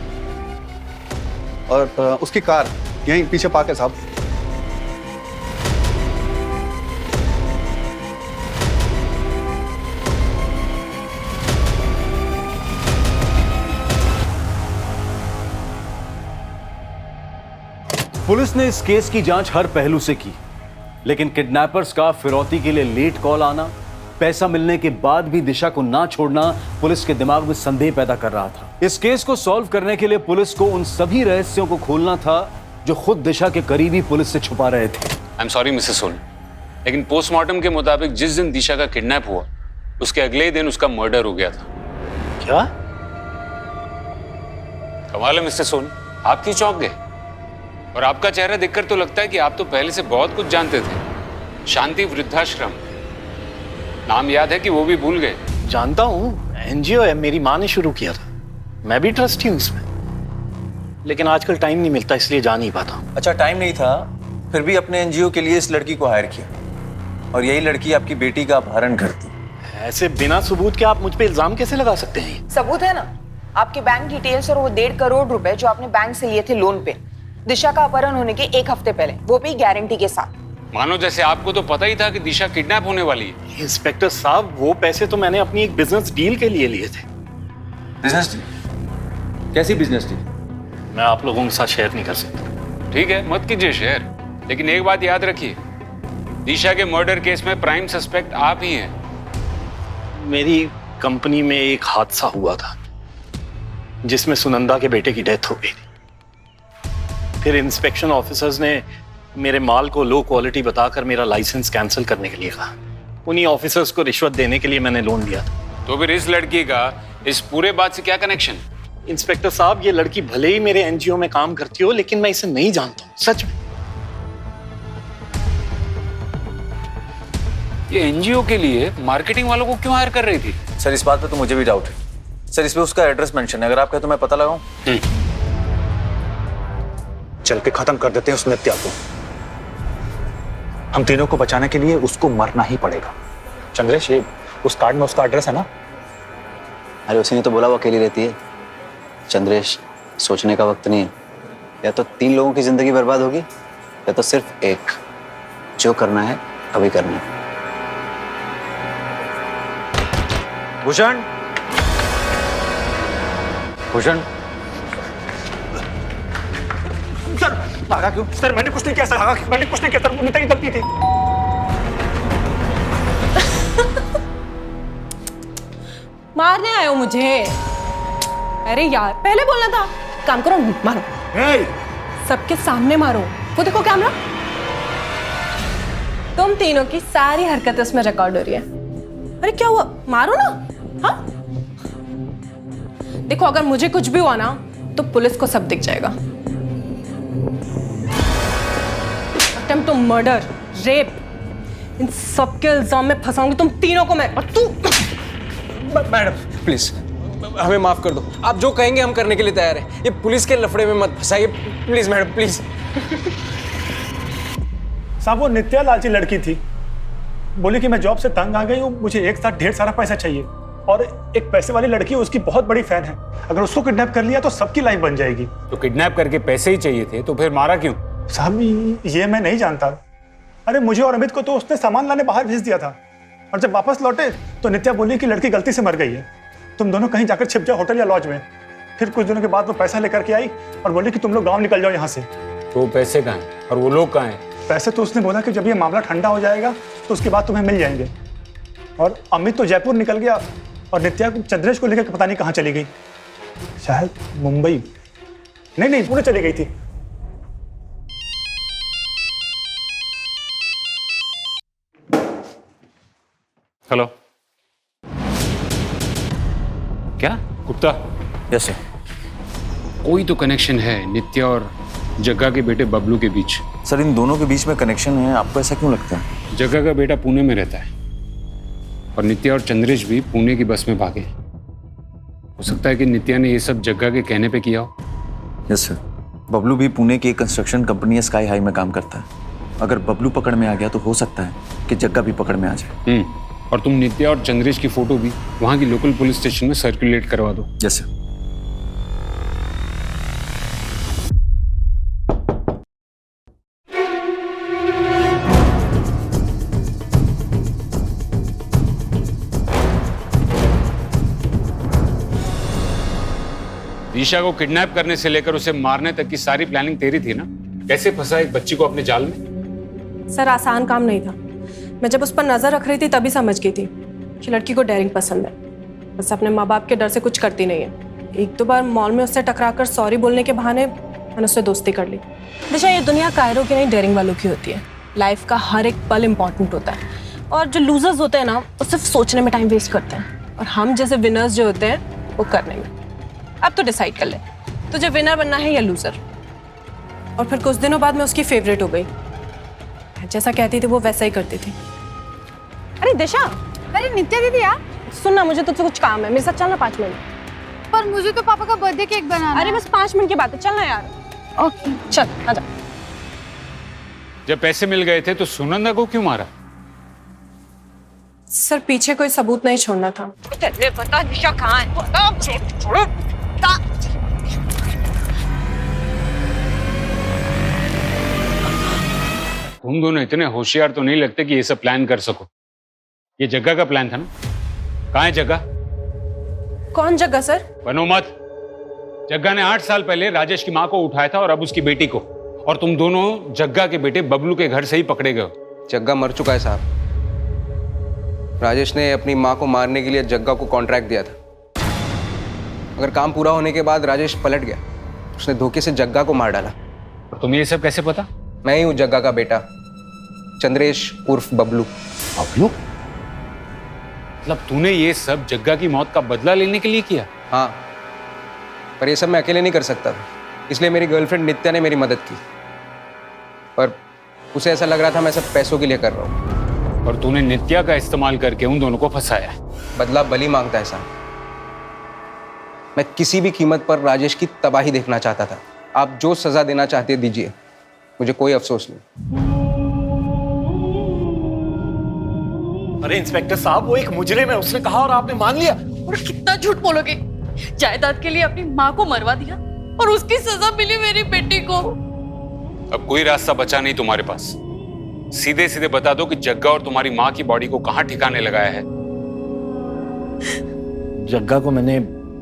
और उसकी कार यहीं पीछे पार्क है साहब। पुलिस ने इस केस की जांच हर पहलू से की, लेकिन किडनैपर्स का फिरौती के लिए लेट कॉल आना, पैसा मिलने के बाद भी दिशा को ना छोड़ना पुलिस के दिमाग में संदेह पैदा कर रहा था। इस केस को सॉल्व करने के लिए पुलिस को उन सभी रहस्यों को खोलना था जो खुद दिशा के करीबी पुलिस से छुपा रहे थे। I am sorry Mrs Soni, लेकिन पोस्टमार्टम के मुताबिक जिस दिन दिशा का किडनैप हुआ उसके अगले ही दिन उसका मर्डर हो गया था। क्या? कमाल है मिस्टर सोनी, आप क्यों चौंक गए? और आपका चेहरा देखकर तो लगता है कि आप तो पहले से बहुत कुछ जानते थे। शांति वृद्धाश्रम, नाम याद है कि वो भी भूल गए? जानता हूँ, एनजीओ है, मेरी माँ ने शुरू किया था, मैं भी ट्रस्टी हूँ इसमें, लेकिन आजकल टाइम नहीं मिलता इसलिए जा नहीं पाता। अच्छा, टाइम नहीं था, फिर भी अपने एनजीओ के लिए इस लड़की को हायर किया, और यही लड़की आपकी बेटी का अपहरण करती। ऐसे बिना सबूत के आप मुझ पे इल्जाम कैसे लगा सकते हैं? सबूत है ना, आपके बैंक डिटेल्स और वो 1.5 करोड़ रुपए जो आपने बैंक से लिए थे लोन पे, दिशा का अपहरण होने के 1 हफ्ते पहले, वो भी गारंटी के साथ। मानो जैसे आपको तो पता ही था कि दिशा किडनैप होने वाली है। इंस्पेक्टर साहब, वो पैसे तो मैंने अपनी एक बिजनेस डील के लिए लिए थे। Business deal? कैसी बिजनेस डील? मैं आप लोगों के साथ शेयर नहीं कर सकता। ठीक है, मत कीजिए शेयर, लेकिन एक बात याद रखिए, दिशा के मर्डर केस में प्राइम सस्पेक्ट आप ही हैं। मेरी कंपनी में एक हादसा हुआ था जिसमें सुनंदा के बेटे की डेथ हो गई थी। फिर इंस्पेक्शन ऑफिसर्स ने मेरे माल को लो क्वालिटी बताकर मेरा लाइसेंस कैंसिल करने के लिए कहा। उन्हीं ऑफिसर्स को रिश्वत देने के लिए मैंने लोन लिया था। तो फिर इस लड़की का इस पूरे बात से क्या कनेक्शन? इंस्पेक्टर साहब, ये लड़की भले ही मेरे एनजीओ में काम करती हो, लेकिन मैं इसे नहीं जानता हूँ, सच में। ये एनजीओ के लिए मार्केटिंग वालों को क्यों हायर कर रही थी? सर, इस बात पे तो मुझे भी डाउट है। सर, इसमें उसका एड्रेस मेंशन है, अगर आप कहें तो मैं पता लगाऊं। चल के खत्म कर देते हैं उस नित्या को। हम तीनों को बचाने के लिए उसको मरना ही पड़ेगा। चंद्रेश, ये उस कार्ड में उसका एड्रेस है ना? अरे उसी ने तो बोला वो अकेली रहती है। चंद्रेश, सोचने का वक्त नहीं है, या तो 3 लोगों की जिंदगी बर्बाद होगी या तो सिर्फ एक। जो करना है अभी करना है। भूषण, भूषण, सर भागा क्यों? सर मैंने कुछ नहीं किया सर, भागा मैंने कुछ नहीं किया सर, वो नित्या की गलती थी। मारने आए हो मुझे? अरे यार, पहले बोलना था। काम करो, मारो। सबके सामने मारो। वो देखो कैमरा, तुम तीनों की सारी हरकतें उसमें रिकॉर्ड हो रही है। अरे क्या हुआ, मारो ना। हाँ देखो, अगर मुझे कुछ भी हुआ ना तो पुलिस को सब दिख जाएगा। अटेम्प्ट टू मर्डर, रेप, इन सब के इल्जाम में फंसाऊंगी तुम तीनों को मैं। और तू मैडम प्लीज हमें माफ कर दो, आप जो कहेंगे हम करने के लिए तैयार हैं। ये पुलिस के लफड़े में मत फंसाइए प्लीज मैडम, प्लीज। साहब, वो नित्या लालची लड़की थी, बोली कि मैं जॉब से तंग आ गई हूँ, मुझे एक साथ ढेर सारा पैसा चाहिए, और एक पैसे वाली लड़की उसकी बहुत बड़ी फैन है, अगर उसको किडनैप कर लिया तो सबकी लाइफ बन जाएगी। तो किडनैप करके पैसे ही चाहिए थे तो फिर मारा क्यों? साहब, ये मैं नहीं जानता। अरे मुझे और अमित को तो उसने सामान लाने बाहर भेज दिया था, और जब वापस लौटे तो नित्या बोली कि लड़की गलती से मर गई है, तुम दोनों कहीं जाकर छिप जाओ होटल या लॉज में। फिर कुछ दिनों के बाद वो पैसा लेकर के आई और बोली कि तुम लोग गाँव निकल जाओ यहाँ से। तो पैसे कहाँ हैं और वो लोग कहाँ हैं? पैसे तो उसने बोला कि जब ये मामला ठंडा हो जाएगा तो उसके बाद तुम्हें मिल जाएंगे। और अमित तो जयपुर निकल गया, और नित्या चंद्रेश को लेकर पता नहीं कहाँ चली गई, शायद मुंबई, नहीं पुणे चली गई थी। हेलो, क्या गुप्ता? Yes sir. कोई तो कनेक्शन है नित्या और जग्गा के बेटे बबलू के बीच। सर, इन दोनों के बीच में कनेक्शन है, आपको ऐसा क्यों लगता है? जग्गा का बेटा पुणे में रहता है और नित्या और चंद्रेश भी पुणे की बस में भागे। हो सकता है कि नित्या ने ये सब जग्गा के कहने पे किया हो। Yes sir. बबलू भी पुणे की एक कंस्ट्रक्शन कंपनी स्काई हाई में काम करता है। अगर बबलू पकड़ में आ गया तो हो सकता है कि जग्गा भी पकड़ में आ जाए। और तुम नित्या और चंद्रेश की फोटो भी वहां की लोकल पुलिस स्टेशन में सर्कुलेट करवा दो। Yes sir. दिशा को किडनैप करने से लेकर उसे मारने तक की सारी प्लानिंग तेरी थी ना? कैसे फंसा एक बच्ची को अपने जाल में? सर आसान काम नहीं था। मैं जब उस पर नजर रख रही थी तभी समझ गई थी कि लड़की को डेयरिंग पसंद है, बस अपने माँ बाप के डर से कुछ करती नहीं है। एक दो बार मॉल में उससे टकराकर सॉरी बोलने के बहाने मैंने उससे दोस्ती कर ली। दिशा, ये दुनिया कायरों की नहीं डेयरिंग वालों की होती है। लाइफ का हर एक पल इम्पॉर्टेंट होता है और जो लूजर्स होते हैं ना वो सिर्फ सोचने में टाइम वेस्ट करते हैं और हम जैसे विनर्स जो होते हैं वो करने में। अब तो डिसाइड कर ले तुझे विनर बनना है या लूजर। और फिर कुछ दिनों बाद मैं उसकी फेवरेट हो गई। जैसा कहती थी वो वैसा ही करती थी। अरे दिशा, अरे नित्या दीदी यार, सुनना मुझे तुझसे कुछ काम है, मेरे साथ चलना 5 मिनट। पर मुझे तो पापा का बर्थडे केक बनाना अरे बस 5 मिनट की बात है, चलना यार। ओके चल आजा। जब पैसे मिल गए थे तो सुनंदा को क्यों मारा? सर पीछे कोई सबूत नहीं छोड़ना था। तेरे पता दिशा कहाँ है? छोड़ो। तुम दोनों इतने होशियार तो नहीं लगते कि ये सब प्लान कर सको। ये जग्गा का प्लान था ना? कहाँ है जग्गा? कौन जग्गा सर? बनो मत। जग्गा ने 8 साल पहले राजेश की माँ को उठाया था और अब उसकी बेटी को, और तुम दोनों जग्गा के बेटे बबलू के घर से ही पकड़े गए हो। जग्गा मर चुका है साहब। राजेश ने अपनी माँ को मारने के लिए जग्गा को कॉन्ट्रैक्ट दिया था। अगर काम पूरा होने के बाद राजेश पलट गया, उसने धोखे से जग्गा को मार डाला। और तुम्हें ये सब कैसे पता? मैं ही हूँ जग्गा का बेटा, चंद्रेश उर्फ बबलू। बबलू? मतलब तूने ये सब जग्गा की मौत का बदला लेने के लिए किया? हाँ, पर ये सब मैं अकेले नहीं कर सकता था, इसलिए मेरी गर्लफ्रेंड नित्या ने मेरी मदद की। पर उसे ऐसा लग रहा था मैं सब पैसों के लिए कर रहा हूँ। और तूने नित्या का इस्तेमाल करके उन दोनों को फंसाया। बदला बली मांगता है साहब। मैं किसी भी कीमत पर राजेश की तबाही देखना चाहता था। आप जो सजा देना चाहते दीजिए, मुझे कोई अफसोस नहीं। अरे इंस्पेक्टर साहब, वो एक मुजरिम है, उसने कहा और आपने मान लिया। और कितना झूठ बोलोगे? जायदाद के लिए अपनी माँ को मरवा दिया और उसकी सजा मिली मेरी बेटी को। अब कोई रास्ता बचा नहीं तुम्हारे पास। सीधे सीधे बता दो कि जग्गा और तुम्हारी माँ की बॉडी को कहाँ ठिकाने लगाया है। जग्गा को मैंने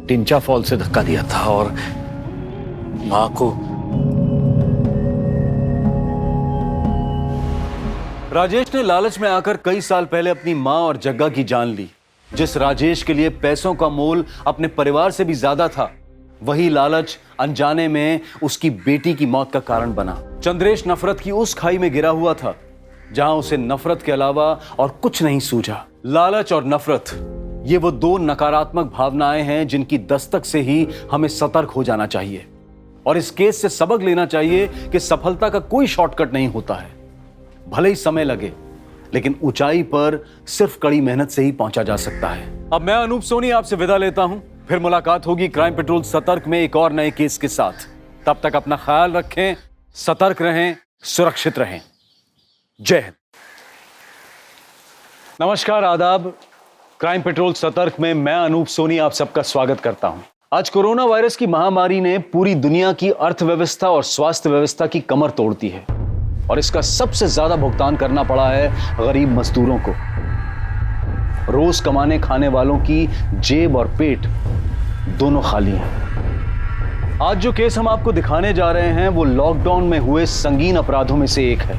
टिंचा फॉल से धक्का दिया था और माँ को। राजेश ने लालच में आकर कई साल पहले अपनी मां और जग्गा की जान ली। जिस राजेश के लिए पैसों का मोल अपने परिवार से भी ज्यादा था, वही लालच अनजाने में उसकी बेटी की मौत का कारण बना। चंद्रेश नफरत की उस खाई में गिरा हुआ था जहां उसे नफरत के अलावा और कुछ नहीं सूझा। लालच और नफरत, ये वो दो नकारात्मक भावनाएं हैं जिनकी दस्तक से ही हमें सतर्क हो जाना चाहिए और इस केस से सबक लेना चाहिए कि सफलता का कोई शॉर्टकट नहीं होता है। भले ही समय लगे, लेकिन ऊंचाई पर सिर्फ कड़ी मेहनत से ही पहुंचा जा सकता है। अब मैं अनूप सोनी आपसे विदा लेता हूं। फिर मुलाकात होगी क्राइम पेट्रोल सतर्क में एक और नए केस के साथ। तब तक अपना ख्याल रखें, सतर्क रहें, सुरक्षित रहें। जय हिंद। नमस्कार, आदाब। क्राइम पेट्रोल सतर्क में मैं अनूप सोनी आप सबका स्वागत करता हूं। आज कोरोना वायरस की महामारी ने पूरी दुनिया की अर्थव्यवस्था और स्वास्थ्य व्यवस्था की कमर तोड़ दी है और इसका सबसे ज्यादा भुगतान करना पड़ा है गरीब मजदूरों को। रोज कमाने खाने वालों की जेब और पेट दोनों खाली हैं। आज जो केस हम आपको दिखाने जा रहे हैं वो लॉकडाउन में हुए संगीन अपराधों में से एक है।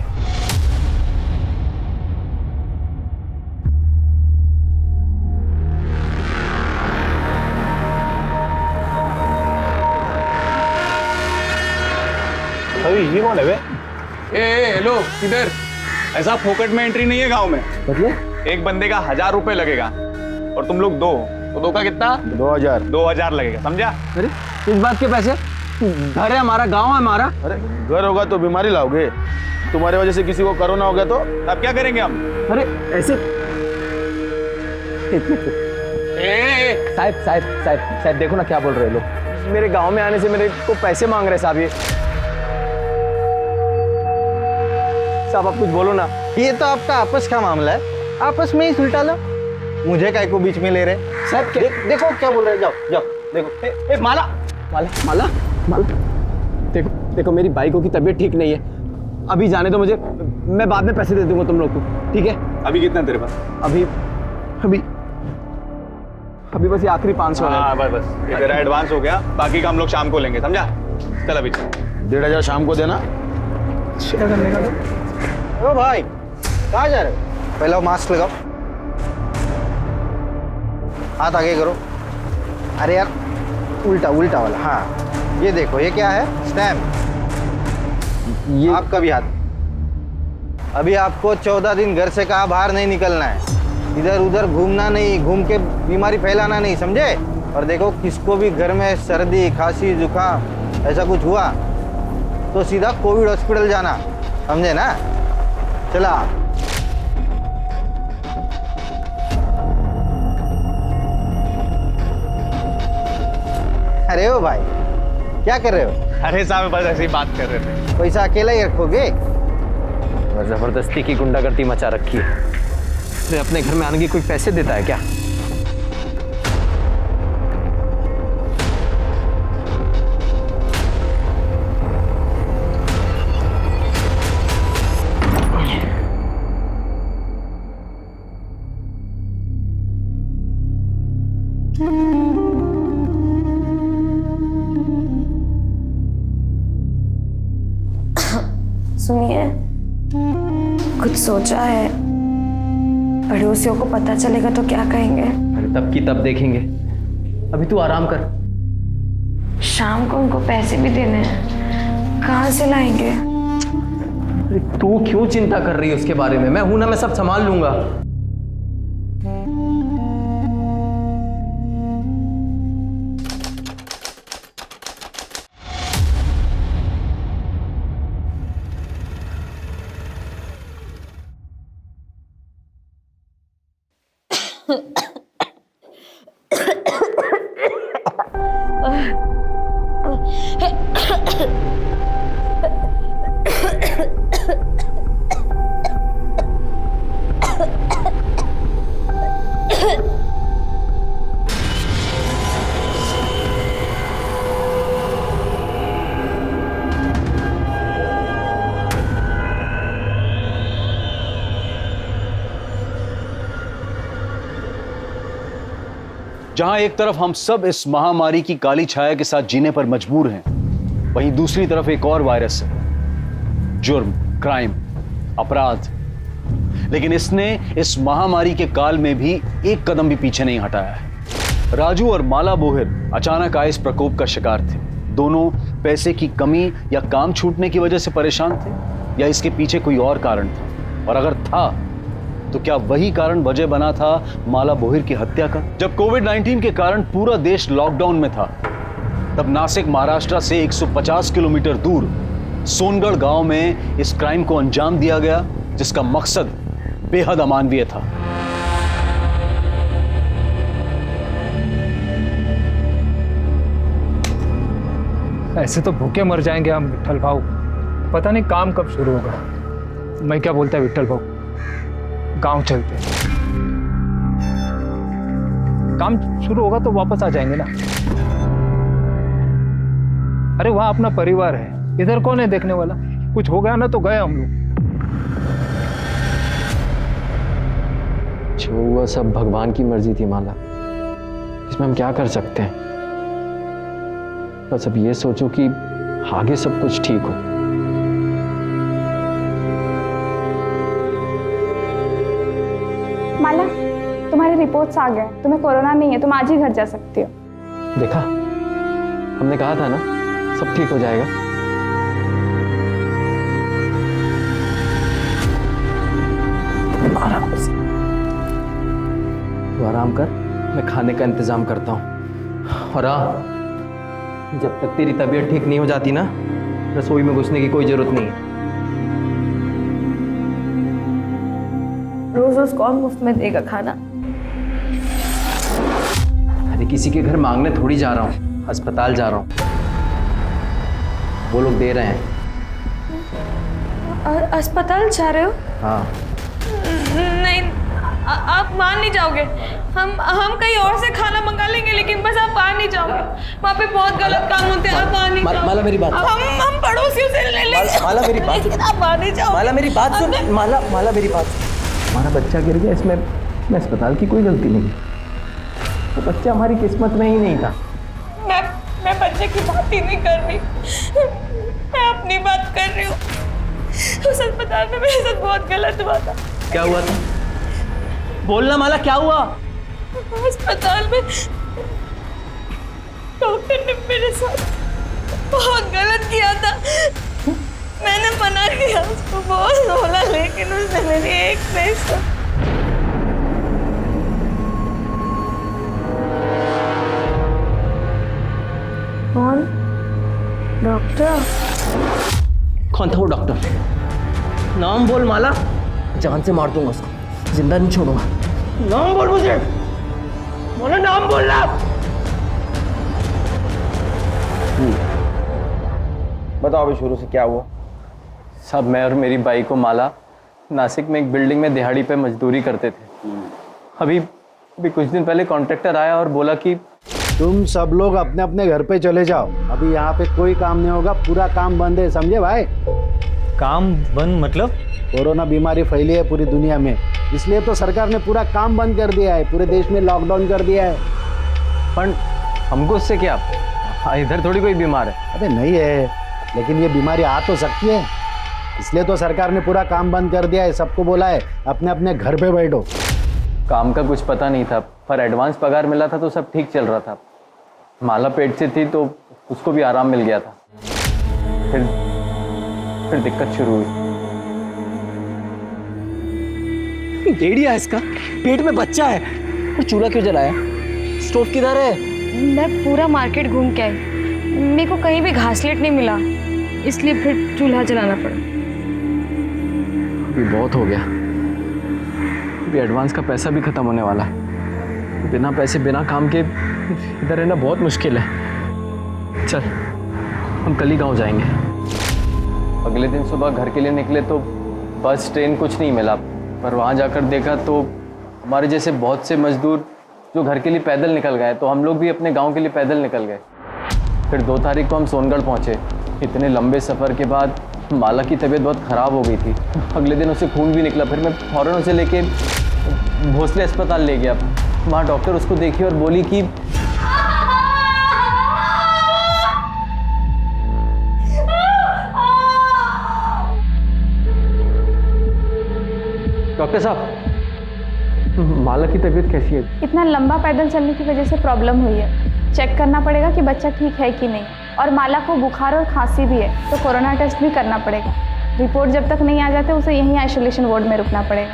अरे ये कौन है बे? हेलो, किधर? ऐसा फोकट में एंट्री नहीं है गांव में। मतलब एक बंदे का 1000 रुपए लगेगा और तुम लोग दो, तो दो का कितना? 2000 लगेगा, समझा? अरे इस बात के पैसे? घर है हमारा, गांव है हमारा। अरे घर होगा तो बीमारी लाओगे। तुम्हारी वजह से किसी को कोरोना हो गया तो अब क्या करेंगे हम? अरे ऐसे साहब देखो ना क्या बोल रहे लोग। मेरे गांव में आने से मेरे को पैसे मांग रहे साहब। ये साहब आप कुछ बोलो ना। ये तो आपका आपस का मामला है, आपस में ही सुलटा लो। मुझे काय को बीच में ले रहे साहब? देखो क्या बोल रहे, जाओ जाओ देखो। माला माला माला माला देखो मेरी बाइकों की तबीयत ठीक नहीं है, अभी जाने दो मुझे, मैं बाद में पैसे दे दूंगा तुम लोग को, ठीक है? अभी कितना तेरे पास? अभी अभी अभी बस ये आखिरी 500 है। हाँ बस ये तेरा एडवांस हो गया, बाकी का हम लोग शाम को लेंगे, समझा? चल अभी 1500 शाम को देना, शेयर करने का तो। ओ भाई कहाँ जा रहे हो? पहले वो मास्क लगाओ, हाथ आगे करो। अरे यार उल्टा उल्टा वाला। हाँ ये देखो, ये क्या है? स्टैम्प। ये आपका भी हाथ। अभी आपको 14 दिन घर से कहा बाहर नहीं निकलना है, इधर उधर घूमना नहीं, घूम के बीमारी फैलाना नहीं, समझे? और देखो किसको भी घर में सर्दी खांसी जुकाम ऐसा कुछ हुआ तो सीधा कोविड हॉस्पिटल जाना, समझे ना? चला। अरे ओ भाई क्या कर रहे हो? अरे साहब बस ऐसे ही बात कर रहे थे। पैसा अकेला ही रखोगे? जबरदस्ती की गुंडागर्दी मचा रखी है। तो अपने घर में आने की कोई पैसे देता है क्या? सुनिए, कुछ सोचा है? पड़ोसियों को पता चलेगा तो क्या कहेंगे? अरे तब की तब देखेंगे, अभी तू आराम कर। शाम को उनको पैसे भी देने हैं, कहाँ से लाएंगे? अरे तू क्यों चिंता कर रही है उसके बारे में? मैं हूं ना, मैं सब संभाल लूंगा। जहां एक तरफ हम सब इस महामारी की काली छाया के साथ जीने पर मजबूर हैं, वहीं दूसरी तरफ एक और वायरस है, जुर्म, क्राइम, अपराध। लेकिन इसने इस महामारी के काल में भी एक कदम भी पीछे नहीं हटाया है। राजू और माला बोहिर अचानक आए इस प्रकोप का शिकार थे। दोनों पैसे की कमी या काम छूटने की वजह से परेशान थे, या इसके पीछे कोई और कारण था? और अगर था तो क्या वही कारण वजह बना था माला बोहिर की हत्या का? जब कोविड-19 के कारण पूरा देश लॉकडाउन में था, तब नासिक महाराष्ट्र से 150 किलोमीटर दूर सोनगढ़ गांव में इस क्राइम को अंजाम दिया गया, जिसका मकसद बेहद अमानवीय था। ऐसे तो भूखे मर जाएंगे हम विट्ठल भाऊ, पता नहीं काम कब शुरू होगा। मैं क्या बोलता है विट्ठल भाऊ, गांव चलते हैं, काम शुरू होगा तो वापस आ जाएंगे ना। अरे वहां अपना परिवार है, इधर कौन है देखने वाला? कुछ हो गया ना तो गए हम लोग। जो हुआ सब भगवान की मर्जी थी माला, इसमें हम क्या कर सकते हैं? बस अब ये सोचो कि आगे सब कुछ ठीक हो। माला, तुम्हारे रिपोर्ट्स आ गए, तुम्हें कोरोना नहीं है, तुम आज ही घर जा सकती हो। देखा, हमने कहा था ना सब ठीक हो जाएगा। तू आराम कर, मैं खाने का इंतजाम करता हूँ। और जब तक तेरी तबीयत ठीक नहीं हो जाती ना, रसोई में घुसने की कोई जरूरत नहीं है। रोज रोज कौन मुफ्त में देगा खाना? अरे किसी के घर मांगने थोड़ी जा रहा हूँ, अस्पताल जा रहा हूँ, वो लोग दे रहे हैं। और अस्पताल जा रहे हो? हाँ। नहीं, आप मान नहीं जाओगे। हम कहीं और से खाना मंगा लेंगे, लेकिन बस आप मान नहीं जाओगे। वहाँ पे बहुत गलत काम होते हैं, आप मान नहीं जाओगे। माला मेरी बात, हम पड़ोसियों से ले लेंगे। माला मेरी बात, लेकिन आप मान नहीं जाओगे। माला मेरी बात सुन। माला मेरी बात सुन। हमारा बच्चा गिर गया, इसमें मैं अस्पताल की कोई गलती नहीं। वो बच्चा हमारी किस्मत में ही नहीं था। मैं बच्चे की बात ही नहीं कर रही, मैं अपनी बात कर रही हूँ। उस अस्पताल में मेरे साथ बहुत गलत हुआ था। क्या हुआ था? बोलना माला, क्या हुआ? अस्पताल में डॉक्टर ने मेरे साथ बहुत गलत किया था। मैंने मना किया, उसको बहुत बोला, लेकिन उसने मेरी एक नहीं सुनी। कौन? डॉक्टर? कौन था वो डॉक्टर? नाम बोल माला, जान से मार दूंगा उसको, जिंदा नहीं छोड़ूंगा। नाम बोल मुझे, बोलो नाम बोलना। बताओ अभी शुरू से क्या हुआ? साहब, मैं और मेरी बाई को माला नासिक में एक बिल्डिंग में दिहाड़ी पे मजदूरी करते थे। अभी कुछ दिन पहले कॉन्ट्रैक्टर आया और बोला कि तुम सब लोग अपने अपने घर पे चले जाओ, अभी यहाँ पे कोई काम नहीं होगा, पूरा काम बंद है, समझे भाई? काम बंद मतलब? कोरोना बीमारी फैली है पूरी दुनिया में, इसलिए तो सरकार ने पूरा काम बंद कर दिया है, पूरे देश में लॉकडाउन कर दिया है। पर हमको उससे क्या, इधर थोड़ी कोई बीमार है। अबे नहीं है, लेकिन ये बीमारी आ तो सकती है, इसलिए तो सरकार ने पूरा काम बंद कर दिया है, सबको बोला है अपने अपने घर पे बैठो। काम का कुछ पता नहीं था, पर एडवांस पगार मिला था तो सब ठीक चल रहा था। माला पेट से थी तो उसको भी आराम मिल गया था। फिर दिक्कत शुरू हुई। डेढ़िया है इसका, पेट में बच्चा है, और चूल्हा क्यों जलाया? स्टोव किधर है? मैं पूरा मार्केट घूम के आई, मेरे को कहीं भी घासलेट नहीं मिला, इसलिए फिर चूल्हा जलाना पड़ा। अभी बहुत हो गया, अभी एडवांस का पैसा भी खत्म होने वाला है। बिना पैसे बिना काम के इधर रहना बहुत मुश्किल है। चल, हम कल ही गाँव जाएंगे। अगले दिन सुबह घर के लिए निकले तो बस ट्रेन कुछ नहीं मिला, पर वहाँ जाकर देखा तो हमारे जैसे बहुत से मजदूर जो घर के लिए पैदल निकल गए, तो हम लोग भी अपने गांव के लिए पैदल निकल गए। फिर 2 तारीख को हम सोनगढ़ पहुँचे। इतने लंबे सफ़र के बाद माला की तबीयत बहुत ख़राब हो गई थी, अगले दिन उसे खून भी निकला। फिर मैं फ़ौरन उसे लेके भोसले अस्पताल ले गया। वहाँ डॉक्टर उसको देखी और बोली कि डॉक्टर साहब, माला की तबीयत कैसी है? इतना लंबा पैदल चलने की वजह से प्रॉब्लम हुई है, चेक करना पड़ेगा कि बच्चा ठीक है कि नहीं, और माला को बुखार और खांसी भी है, तो कोरोना टेस्ट भी करना पड़ेगा। रिपोर्ट जब तक नहीं आ जाते उसे यहीं आइसोलेशन वार्ड में रुकना पड़ेगा।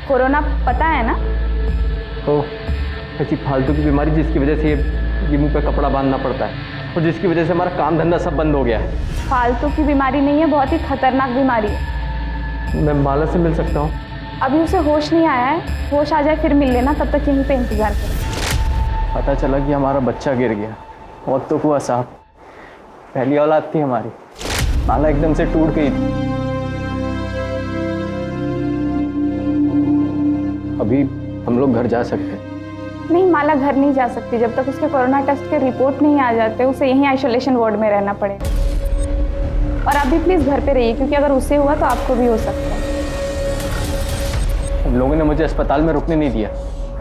कोरोना पता है ना? ओ, ऐसी फालतू की बीमारी जिसकी वजह से ये मुंह पे कपड़ा बांधना पड़ता है, और जिसकी वजह से हमारा काम धंधा सब बंद हो गया है। फालतू की बीमारी नहीं है, बहुत ही खतरनाक बीमारी है। मैं माला से मिल सकता हूँ? अभी उसे होश नहीं आया है, होश आ जाए फिर मिल लेना, तब तक यहीं पे इंतजार करें। पता चला कि हमारा बच्चा गिर गया। बहुत तो हुआ साहब, पहली औलाद थी हमारी, माला एकदम से टूट गई थी। अभी हम लोग घर जा सकते हैं? नहीं, माला घर नहीं जा सकती, जब तक उसके कोरोना टेस्ट के रिपोर्ट नहीं आ जाते उसे यहीं आइसोलेशन वार्ड में रहना पड़ेगा। और आप भी प्लीज़ घर पे रहिए, क्योंकि अगर उससे हुआ तो आपको भी हो सकता है। उन लोगों ने मुझे अस्पताल में रुकने नहीं दिया,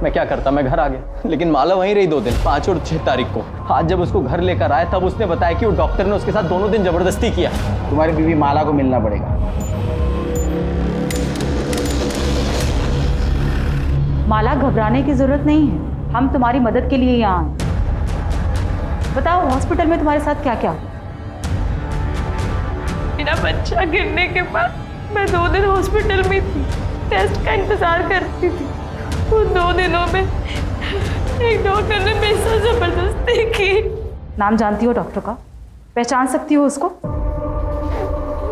मैं क्या करता, मैं घर आ गया। लेकिन माला वहीं रही 2 दिन, 5 और 6 तारीख को। आज जब उसको घर लेकर आए तब उसने बताया कि वो डॉक्टर ने उसके साथ दोनों दिन जबरदस्ती किया। तुम्हारी बीवी माला को मिलना पड़ेगा। माला, घबराने की जरूरत नहीं है, हम तुम्हारी मदद के लिए यहाँ आए। बताओ हॉस्पिटल में तुम्हारे साथ क्या क्या? मेरा बच्चा गिरने के बाद मैं 2 दिन हॉस्पिटल में थी, टेस्ट का इंतजार करती थी। उन 2 दिनों में एक डॉक्टर ने मेरे साथ जबरदस्ती की। नाम जानती हो डॉक्टर का? पहचान सकती हो उसको?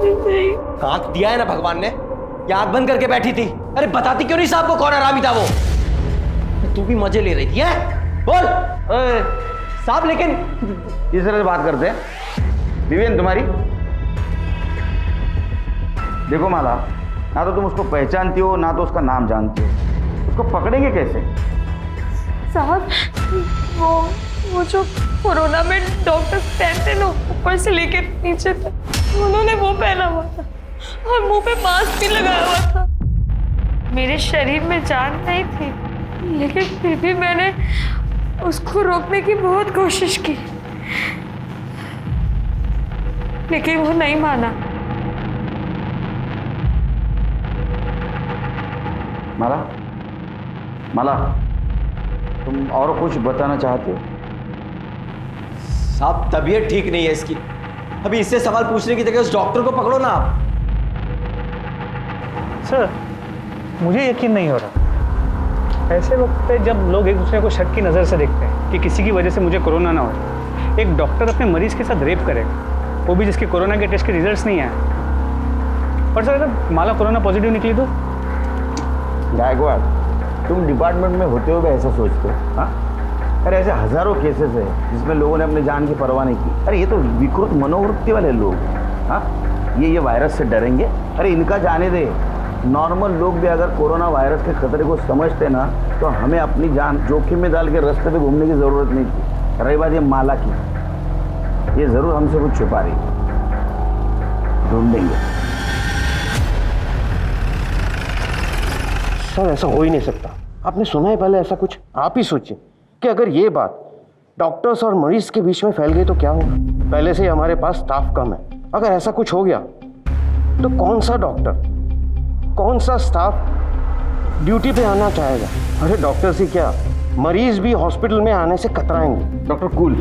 नहीं। आंख दिया है ना भगवान ने, या आंख बंद करके बैठी थी? अरे बताती क्यों नहीं साहब को कौन हरामी था वो? तू भी मजे ले रही थी है? बोल साहब। लेकिन इस तरह से बात करते हैं। विवेन तुम्हारी? देखो माला, ना तो तुम उसको पहचानती हो ना तो उसका नाम जानती हो, उसको पकड़ेंगे कैसे? साहब, वो जो कोरोना में डॉक्टर पहनते ना ऊपर से लेके नीचे तक, उन्होंने वो पहना हुआ था और मुंह पे मास्क भी लगाया हुआ था। मेरे शरीर में जान नहीं थी, लेकिन फिर भी मैंने उसको रोकने की बहुत कोशिश की, लेकिन वो नहीं माना। माला, माला, तुम और कुछ बताना चाहते हो? साहब तबीयत ठीक नहीं है इसकी, अभी इससे सवाल पूछने की जगह उस डॉक्टर को पकड़ो ना आप। सर मुझे यकीन नहीं हो रहा। ऐसे वक्त पे जब लोग एक दूसरे को शक की नज़र से देखते हैं कि किसी की वजह से मुझे कोरोना ना हो, एक डॉक्टर अपने मरीज के साथ रेप करेगा, वो भी जिसके कोरोना के टेस्ट के रिजल्ट्स नहीं आए। और सर अगर माला कोरोना पॉजिटिव निकली तो? गायकवाड़, तुम डिपार्टमेंट में होते हुए ऐसा सोचते हो? हाँ, अरे ऐसे हजारों केसेस है जिसमें लोगों ने अपनी जान की परवाह नहीं की। अरे ये तो विकृत मनोवृत्ति वाले लोग। हाँ, ये वायरस से डरेंगे? अरे इनका जाने दे। नॉर्मल लोग भी अगर कोरोना वायरस के खतरे को समझते ना तो हमें अपनी जान जोखिम में डाल के रास्ते पे घूमने की जरूरत नहीं थी। रही बात ये माला की, ये जरूर हमसे कुछ छुपा रही है, ढूंढेंगे। सर ऐसा हो ही नहीं सकता। आपने सुना है पहले ऐसा कुछ? आप ही सोचिए कि अगर ये बात डॉक्टर्स और मरीज के बीच में फैल गई तो क्या होगा। पहले से ही हमारे पास स्टाफ कम है, अगर ऐसा कुछ हो गया तो कौन सा डॉक्टर, कौन सा स्टाफ ड्यूटी पे आना चाहेगा? अरे डॉक्टर से क्या, मरीज भी हॉस्पिटल में आने से कतराएंगे। डॉक्टर कूल,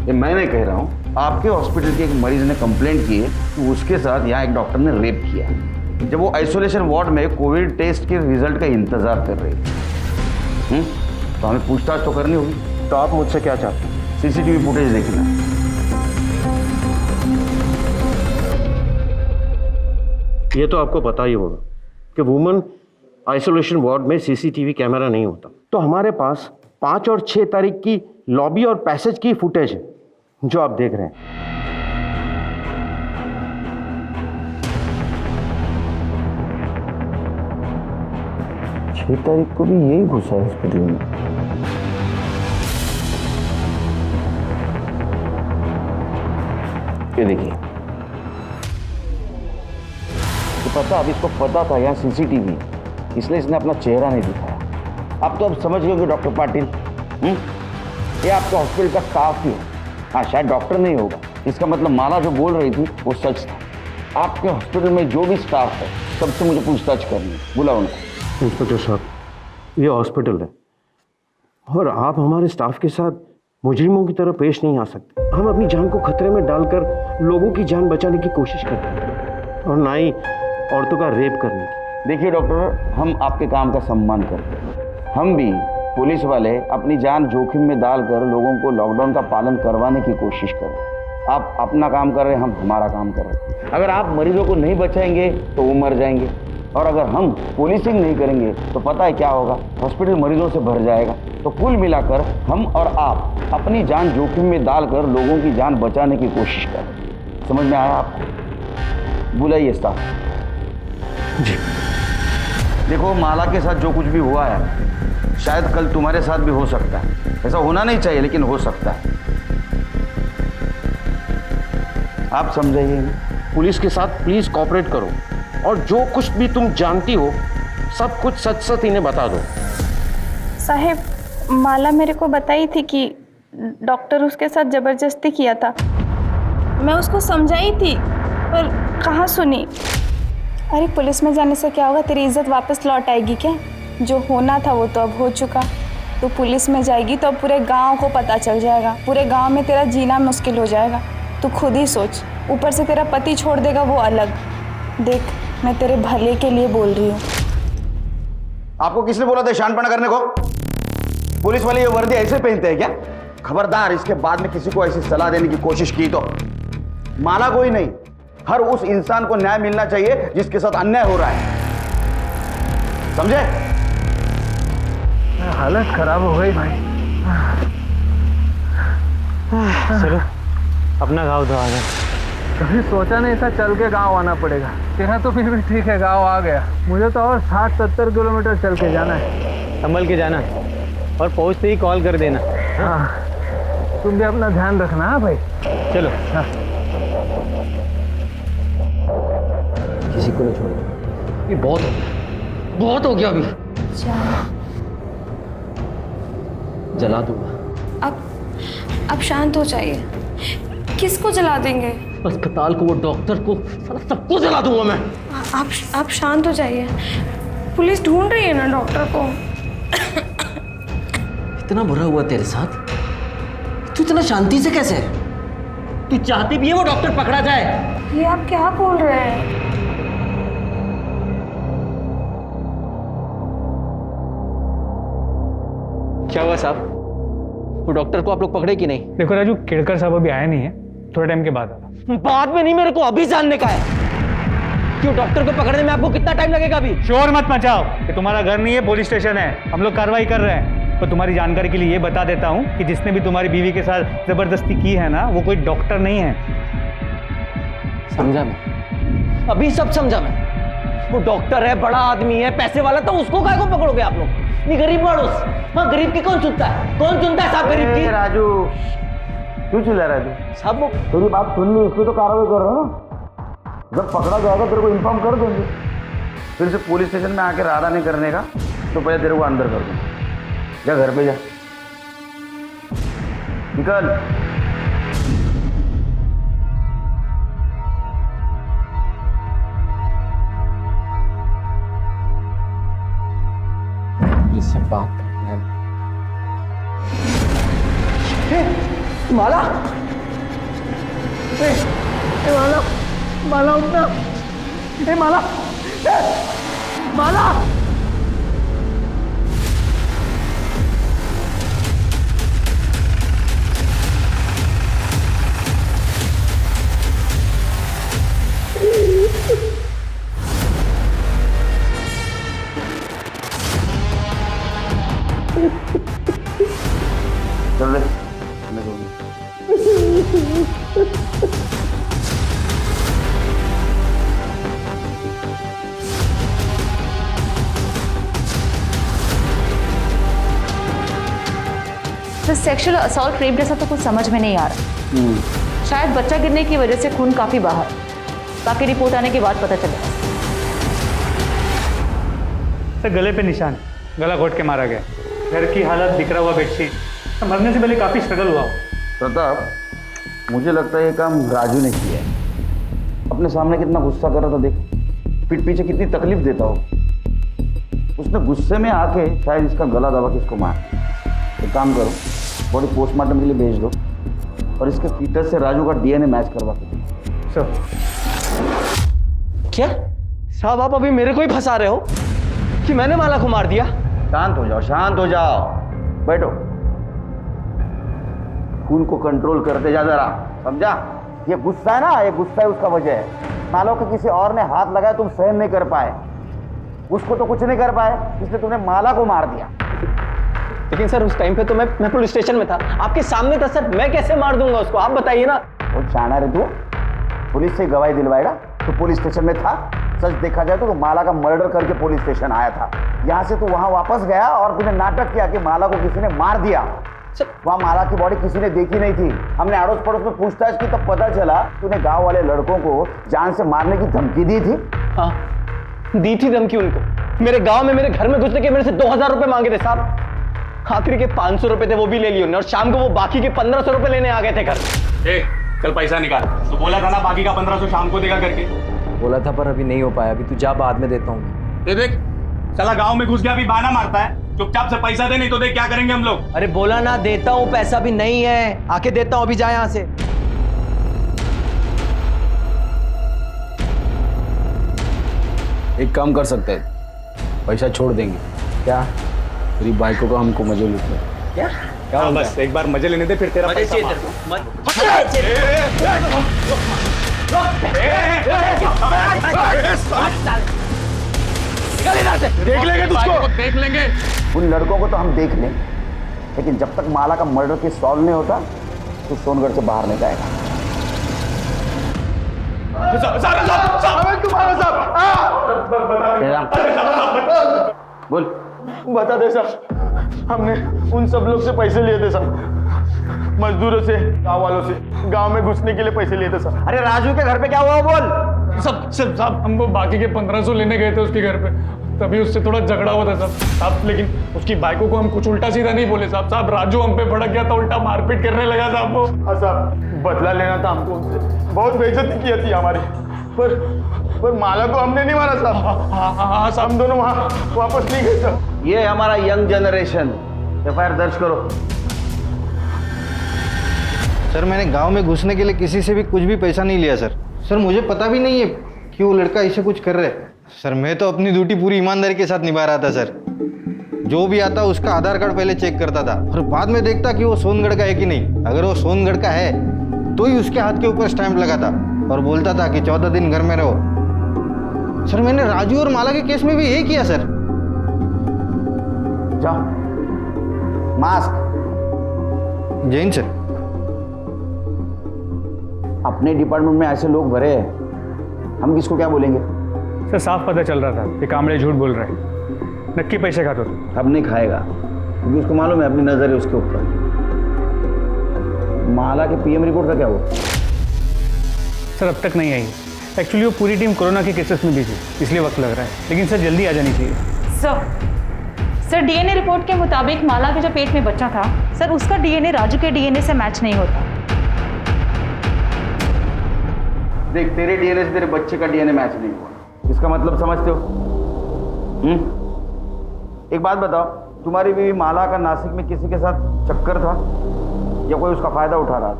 ये मैं नहीं कह रहा हूँ, आपके हॉस्पिटल के एक मरीज ने कंप्लेंट की है कि उसके साथ यहाँ एक डॉक्टर ने रेप किया जब वो आइसोलेशन वार्ड में कोविड टेस्ट के रिजल्ट का इंतजार कर रहे थे। तो हमें पूछताछ तो करनी होगी। तो आप मुझसे क्या चाहते हैं? सीसीटीवी फुटेज देखना। ये तो आपको पता ही होगा कि वुमेन आइसोलेशन वार्ड में सीसीटीवी कैमरा नहीं होता। तो हमारे पास 5 और 6 तारीख की लॉबी और पैसेज की फुटेज है जो आप देख रहे हैं। 6 तारीख को भी यही घुसा है हॉस्पिटल में। ये देखिए, तो पता, अब इसको पता था यहाँ सीसीटीवी, इसलिए इसने अपना चेहरा नहीं दिखाया। अब तो अब समझ गए कि डॉक्टर पाटिल ये आपके हॉस्पिटल का स्टाफ ही है। हाँ, शायद डॉक्टर नहीं होगा, इसका मतलब माला जो बोल रही थी वो सच था। आपके हॉस्पिटल में जो भी स्टाफ है सबसे मुझे पूछताछ करनी है, बुलाओ उनको। इंस्पेक्टर साहब, ये हॉस्पिटल है और आप हमारे स्टाफ के साथ मुजरिमों की तरह पेश नहीं आ सकते। हम अपनी जान को खतरे में डालकर लोगों की जान बचाने की कोशिश करते हैं और ना ही औरतों का रेप करने की। देखिए डॉक्टर, हम आपके काम का सम्मान करते हैं। हम भी पुलिस वाले अपनी जान जोखिम में डालकर लोगों को लॉकडाउन का पालन करवाने की कोशिश कर रहे हैं। आप अपना काम कर रहे हैं, हम हमारा काम कर रहे हैं। अगर आप मरीजों को नहीं बचाएंगे तो वो मर जाएंगे, और अगर हम पुलिसिंग नहीं करेंगे तो पता है क्या होगा, हॉस्पिटल मरीजों से भर जाएगा। तो कुल मिलाकर हम और आप अपनी जान जोखिम में डालकर लोगों की जान बचाने की कोशिश कर रहे हैं। समझ में आया आपको? बुलाइए स्टाफ जी। देखो, माला के साथ जो कुछ भी हुआ है शायद कल तुम्हारे साथ भी हो सकता है। ऐसा होना नहीं चाहिए लेकिन हो सकता है। आप समझाइए। पुलिस के साथ प्लीज कोऑपरेट करो और जो कुछ भी तुम जानती हो सब कुछ सच सच इन्हें बता दो। साहेब, माला मेरे को बताई थी कि डॉक्टर उसके साथ जबरदस्ती किया था। मैं उसको समझाई थी पर कहाँ सुनी। अरे पुलिस में जाने से क्या होगा, तेरी इज्जत वापस लौट आएगी क्या? जो होना था वो तो अब हो चुका। तो पुलिस में जाएगी तो अब पूरे गांव को पता चल जाएगा, पूरे गांव में तेरा जीना मुश्किल हो जाएगा। तू खुद ही सोच, ऊपर से तेरा पति छोड़ देगा वो अलग। देख, मैं तेरे भले के लिए बोल रही हूँ। आपको किसने बोला था शानपना करने को? पुलिस वाले ये वर्दी ऐसे पहनते हैं क्या? खबरदार, इसके बाद में किसी को ऐसी सलाह देने की कोशिश की तो माला कोई नहीं, हर उस इंसान को न्याय मिलना चाहिए जिसके साथ अन्याय हो रहा है। समझे? हालत खराब हो गई भाई। चलो अपना गाँव धो आ गया। कभी सोचा नहीं था चल के गांव आना पड़ेगा। तेरा तो फिर भी ठीक है, गांव आ गया। मुझे तो और 60-70 किलोमीटर चल के जाना है। संभल के जाना और पहुंचते ही कॉल कर देना। हाँ, तुम भी अपना ध्यान रखना। हाँ भाई, चलो। हाँ। किसी को नहीं छोड़ो, ये बहुत हो गया अभी। जला दूंगा। अब शांत हो जाइए। किसको जला देंगे? अस्पताल को, वो डॉक्टर को, सारा सबको जला दूंगा मैं। आप शांत हो जाइए। पुलिस ढूंढ रही है ना डॉक्टर को। इतना बुरा हुआ तेरे साथ, तू इतना शांति से कैसे है? तू चाहती भी है वो डॉक्टर पकड़ा जाए? ये आप क्या बोल रहे हैं? क्या हुआ साहब? वो डॉक्टर को आप लोग पकड़े कि नहीं? देखो राजू, केड़कर साहब अभी आया नहीं है, थोड़े टाइम के बाद आना। बाद में नहीं, मेरे को अभी जानने का है कि वो डॉक्टर को पकड़ने में आपको कितना टाइम लगेगा अभी। शोर मत मचाओ, ये तुम्हारा घर नहीं है, पुलिस स्टेशन है। हम लोग कार्रवाई कर रहे हैं। तो तुम्हारी जानकारी के लिए ये बता देता हूँ कि जिसने भी तुम्हारी बीवी के साथ जबरदस्ती की है ना, वो कोई डॉक्टर नहीं है। समझा मैं, अभी सब समझा मैं। वो डॉक्टर है, बड़ा आदमी है, पैसे वाला, तो उसको काहे को पकड़ोगे आप लोग? ये गरीब मानुस, हाँ गरीब की कौन सुनता है? कौन सुनता है साहब गरीब की? राजू क्यों चिल्ला रहा है तू? साहब वो तेरी बात सुन ली, इसलिए तो कार्रवाई कर रहा हूँ। जब पकड़ा जाएगा तेरे को इन्फॉर्म कर देंगे। फिर से पुलिस स्टेशन में आके राडा नहीं करने का, तो पहले तेरे को अंदर कर दूंगा। जा घर पे जा, निकल। इससे बात करना है। माला, माला, माला उठना, माला, माला। चल रे, तो सेक्सुअल असॉल्ट रेप जैसा तो कुछ समझ में नहीं आ रहा। शायद बच्चा गिरने की वजह से खून काफी बाहर, बाकी रिपोर्ट आने के बाद पता चलेगा। सर गले पे निशान, गला घोट के मारा गया। घर की हालत, बिखरा हुआ बेडशीट, मरने से पहले काफी स्ट्रगल हुआ। प्रताप, मुझे लगता है ये काम राजू ने किया है। अपने सामने कितना गुस्सा कर रहा था, देख पीठ पीछे कितनी तकलीफ देता हो। उसने गुस्से में आके शायद इसका गला दबा के इसको मार। एक काम करो, बॉडी पोस्टमार्टम के लिए भेज दो और इसके फीटस से राजू का डीएनए मैच करवा दो। सर क्या साहब, आप अभी मेरे को ही फंसा रहे हो कि मैंने माला को मार दिया? शांत हो जाओ, शांत हो जाओ, बैठो। खून को कंट्रोल करते जा जरा, समझा? ये गुस्सा है ना, ये गुस्सा है उसका वजह है। मानो कि किसी और ने हाथ लगाया, तुम सहन नहीं कर पाए, उसको तो कुछ नहीं कर पाए, इसलिए तुमने माला को मार दिया। लेकिन सर उस टाइम पे तो मैं पुलिस स्टेशन में था, आपके सामने था सर, मैं कैसे मार दूंगा उसको, आप बताइए ना। वो चाहना रे तू पुलिस से गवाही दिलवाएगा? तो पुलिस स्टेशन में था, सच देखा जाए तो माला का मर्डर करके पुलिस स्टेशन आया था। यहाँ से तू वहाँ वापस गया और तूने नाटक किया कि माला को किसी ने मार दिया। वहाँ माला की बॉडी किसी ने देखी नहीं थी। हमने अड़ोस पड़ोस में पूछताछ की, तब पता चला तूने गांव वाले लड़कों को जान से मारने की धमकी दी थी। हाँ, दी थी धमकी उनको। मेरे गांव में मेरे घर में घुसने के मेरे से 2000 रुपए मांगे थे साहब। आखिरी के 500 रुपए थे, वो भी ले लिए उन्होंने, और शाम को वो बाकी के 1500 रुपए लेने आ गए थे घर। कल पैसा निकाल, तो बोला था ना बाकी का 1500 शाम को देगा करके। बोला था पर अभी नहीं हो पाया, अभी तू जा, बाद में देता हूँ। देख साला गांव में घुस गया, अभी बहाना मारता है। चुपचाप से पैसा दे, नहीं तो देख क्या करेंगे हम लोग। अरे बोला ना देता हूँ, पैसा भी नहीं है, आके देता हूँ, अभी जा यहाँ से। एक काम कर सकते हैं, पैसा छोड़ देंगे। क्या? तेरी बाइकों का हमको मजे लूटना। क्या? हाँ, बस एक बार मजे लेने दे, फिर तेरा पैसा देख लेंगे तुझको, देख लेंगे। उन लड़कों को तो हम देख लें, लेकिन जब तक माला का मर्डर केस सॉल्व नहीं होता तो सोनगढ़ से बाहर नहीं जाएगा। बोल, बता दे साहब, हमने उन सब लोग से पैसे लिए थे साहब, मजदूरों से, गांव वालों से, गांव में घुसने के लिए पैसे लिए थे साहब। अरे राजू के घर पे क्या हुआ बोल। सब साहब, हम वो बाकी के 1500 लेने गए थे उसके घर पे, तभी उससे थोड़ा झगड़ा हुआ था साहब। लेकिन उसकी बाइकों को हम कुछ उल्टा सीधा नहीं बोले साहब। राजू हम पे भड़क गया था, उल्टा मारपीट करने लगा था वो। हाँ साहब, बदला लेना था हमको उनसे, बहुत बेइज्जती की थी हमारी, पर पर माला को हमने नहीं मारा साहब। हाँ साहब, हम दोनों वहाँ वापस नहीं गए साहब। ये हमारा यंग जनरेशन। एफआईआर दर्ज करो। सर मैंने गांव में घुसने के लिए किसी से भी कुछ भी पैसा नहीं लिया सर। सर मुझे पता भी नहीं है कि वो लड़का ऐसे कुछ कर रहा है। सर मैं तो अपनी ड्यूटी पूरी ईमानदारी के साथ निभा रहा था सर। जो भी आता उसका आधार कार्ड पहले चेक करता था और बाद में देखता कि वो सोनगढ़ का है कि नहीं। अगर वो सोनगढ़ का है तो ही उसके हाथ के ऊपर स्टैंप लगाता और बोलता था कि 14 दिन घर में रहो। सर मैंने राजू और माला के केस में भी यही किया सर। जाओ, मास्क। जैन सर, अपने डिपार्टमेंट में ऐसे लोग भरे हैं, हम किसको क्या बोलेंगे? सर साफ पता चल रहा था कि कांबळे झूठ बोल रहे हैं, नक्की पैसे खाता था। अब नहीं खाएगा क्योंकि उसको मालूम है अपनी नजर है उसके ऊपर। माला के पीएम रिपोर्ट का क्या हुआ? सर अब तक नहीं आई। एक्चुअली वो पूरी टीम कोरोना के केसेस में भी थी, इसलिए वक्त लग रहा है, लेकिन सर जल्दी आ जानी चाहिए। सर डीएनए रिपोर्ट के मुताबिक माला के जो पेट में बच्चा था सर, उसका डीएनए राजू के डीएनए से मैच नहीं होता। देख, तेरे डीएनए से तेरे बच्चे का डीएनए मैच नहीं हुआ, इसका मतलब समझते हो? एक बात बताओ, तुम्हारी बीवी माला का नासिक में किसी के साथ चक्कर था या कोई उसका फायदा उठा रहा था?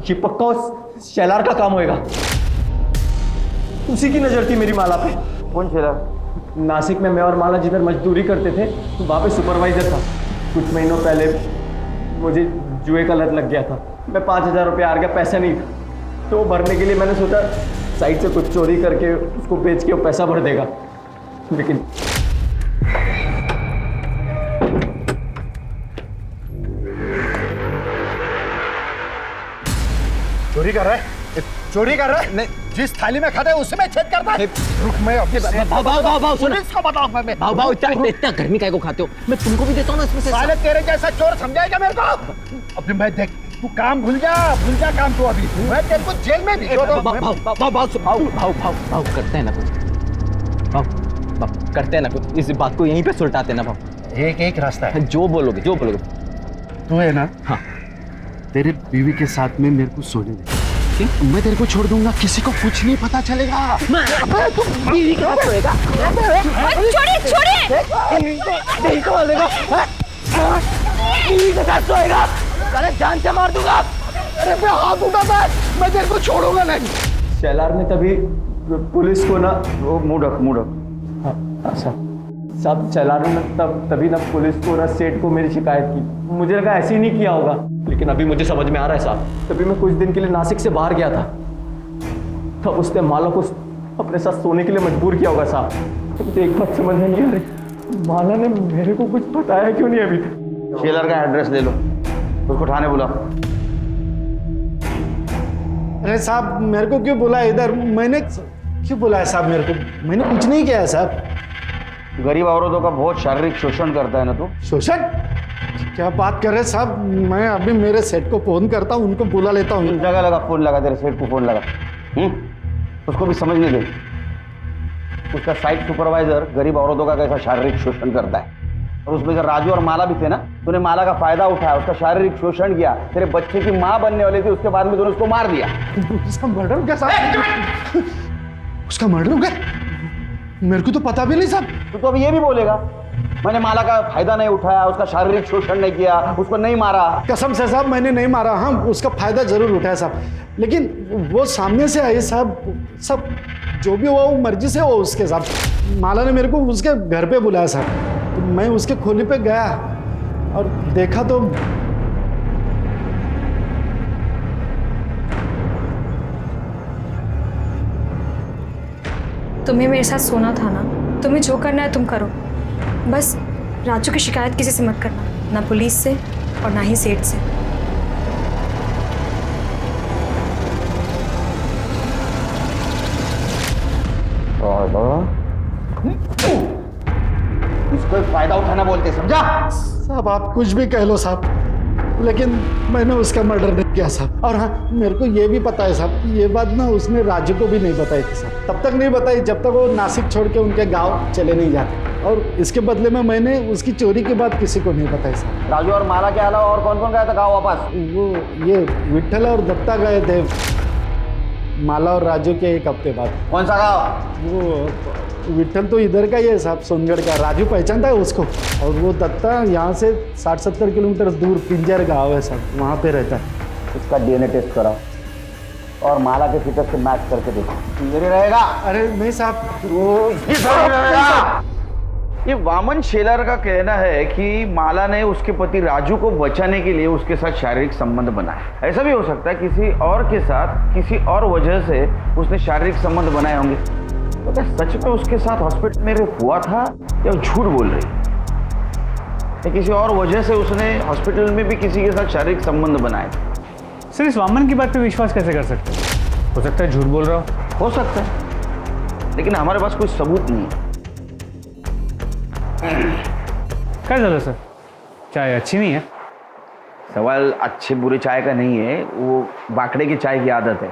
ये पक्का उस शेलार का काम होएगा। उसी की नजर थी मेरी माला पे। कौन शेलार? नासिक में मैं और माला जिधर मजदूरी करते थे तो वहाँ पे सुपरवाइजर था। कुछ महीनों पहले मुझे जुए का लत लग गया था। मैं 5,000 रुपये हार गया, पैसा नहीं था, तो भरने के लिए मैंने सोचा साइड से कुछ चोरी करके उसको बेच के वो पैसा भर देगा, लेकिन चोरी कर रहा है? चोरी कर रहा है? नहीं, जिस थाली में खाता है उसी में छेद करता है। रुक, मैं अपने भाव सुनो। पुलिस को बताऊंगा मैं। भाव इतना गर्मी काहे को खाते हो? मैं तुमको भी देता हूँ ना इसमें से। साले तेरे जैसा चोर समझाएगा मेरे को? अभी मैं देख, तू काम भूल जा काम तू अभी। मैं तेरे को जेल में भी भाव करते हैं ना कुछ, भाव करते हैं ना कुछ, इस बात को यहीं पे सुलटाते हैं ना भाव। एक रास्ता है, जो बोलोगे तू है ना? हाँ। तेरे बीवी के साथ में मेरे को सोने दे। मैं तेरे को छोड़ दूंगा, किसी को कुछ नहीं पता चलेगा। तुम बीवी के साथ सोएगा? नहीं कमा देगा, बीवी के साथ सोएगा, अरे जान से मार दूंगा। अरे मैं हाथ उठाता है, मैं तेरे को छोड़ूंगा नहीं। शेलार ने तभी पुलिस को ना वो मुड़क साहब शेलार ने तभी ना पुलिस को ना सेठ को मेरी शिकायत की। मुझे लगा ऐसे ही नहीं किया होगा, लेकिन अभी मुझे समझ में आ रहा है साहब। तभी मैं कुछ दिन के लिए नासिक से बाहर गया था, तब उसने माला को अपने साथ सोने के लिए मजबूर किया होगा साहब। तो मुझे एक बात समझ में नहीं आ रही, माला ने मेरे को कुछ बताया क्यों नहीं अभी तक? शेलर का एड्रेस ले लो, उसको थाने बुलाओ। अरे साहब मेरे को क्यों बुलाया इधर? मैंने क्यों बुलाया साहब? मेरे को मैंने कुछ नहीं किया है साहब। गरीब औरतों का बहुत शारीरिक शोषण करता है ना तू? शोषण? क्या बात कर रहे हैं साहब? मैं अभी मेरे सेठ को फोन करता हूँ, उनको बुला लेता हूँ। जगह लगा, फोन लगा, तेरे सेठ को फोन लगा। उसको भी समझने दे, उसका साइट सुपरवाइजर गरीब औरतों का कैसा शारीरिक शोषण करता है। और उसमें जब राजू और माला भी थे ना, तूने माला का फायदा उठाया, उसका शारीरिक शोषण किया। तेरे बच्चे की माँ बनने वाली थी, उसके बाद में तूने उसको मार दिया। उसका मर्डर हो गया साहब? उसका मर्डर हो गया? मेरे को तो पता भी नहीं साहब। तो अभी ये भी बोलेगा मैंने माला का फायदा नहीं उठाया, उसका शारीरिक शोषण नहीं किया, उसको नहीं मारा? कसम से साहब मैंने नहीं मारा। हाँ उसका फायदा जरूर उठाया साहब, लेकिन वो सामने से आई साहब। सब जो भी हुआ वो मर्जी से हो उसके साहब। माला ने मेरे को उसके घर पे बुलाया साहब, तो मैं उसके खोली पे गया और देखा तो तुम्हें मेरे साथ सोना था ना, तुम्हें जो करना है तुम करो, बस राजू की शिकायत किसी से मत करना, ना पुलिस से और ना ही सेठ से। इसको फायदा उठाना बोलते, समझा? साहब आप कुछ भी कह लो साहब, लेकिन मैंने उसका मर्डर नहीं किया साहब। और हाँ मेरे को ये भी पता है साहब, ये बात ना उसने राजू को भी नहीं बताई थी साहब। तब तक नहीं बताई जब तक वो नासिक छोड़ के उनके गांव चले नहीं जाते, और इसके बदले में मैंने उसकी चोरी के बाद किसी को नहीं बताई साहब। राजू और माला के अलावा और कौन कौन गया था गाँव वापस? वो ये विट्ठल और दत्ता गए थे। माला और राजू के 1 हफ्ते बाद। कौन सा गाँव? वो विट्ठल तो इधर का ही है साहब, सोनगढ़ का। राजू पहचानता है उसको। और वो दत्ता यहाँ से 60-70 किलोमीटर दूर पिंजर गाँव है साहब, वहाँ पे रहता है। उसका DNA टेस्ट कराओ और माला के फिगर से मैच करके देखो, मेरे रहेगा। अरे नहीं साहब, वो रहेगा। ये वामन शेलर का कहना है कि माला ने उसके पति राजू को बचाने के लिए उसके साथ शारीरिक संबंध बनाए। ऐसा भी हो सकता है किसी और के साथ किसी और वजह से उसने शारीरिक संबंध बनाए होंगे। तो क्या सच में उसके साथ हॉस्पिटल में रेप हुआ था या झूठ बोल रही है? या किसी और वजह से उसने हॉस्पिटल में भी किसी के साथ शारीरिक संबंध बनाए थे? सर इस वामन की बात पे विश्वास कैसे कर सकते हैं? हो सकता है झूठ बोल रहा हो सकता है, लेकिन हमारे पास कोई सबूत नहीं है। क्या चलो सर, चाय अच्छी नहीं है? सवाल अच्छे बुरे चाय का नहीं है, वो बाकड़े की चाय की आदत है।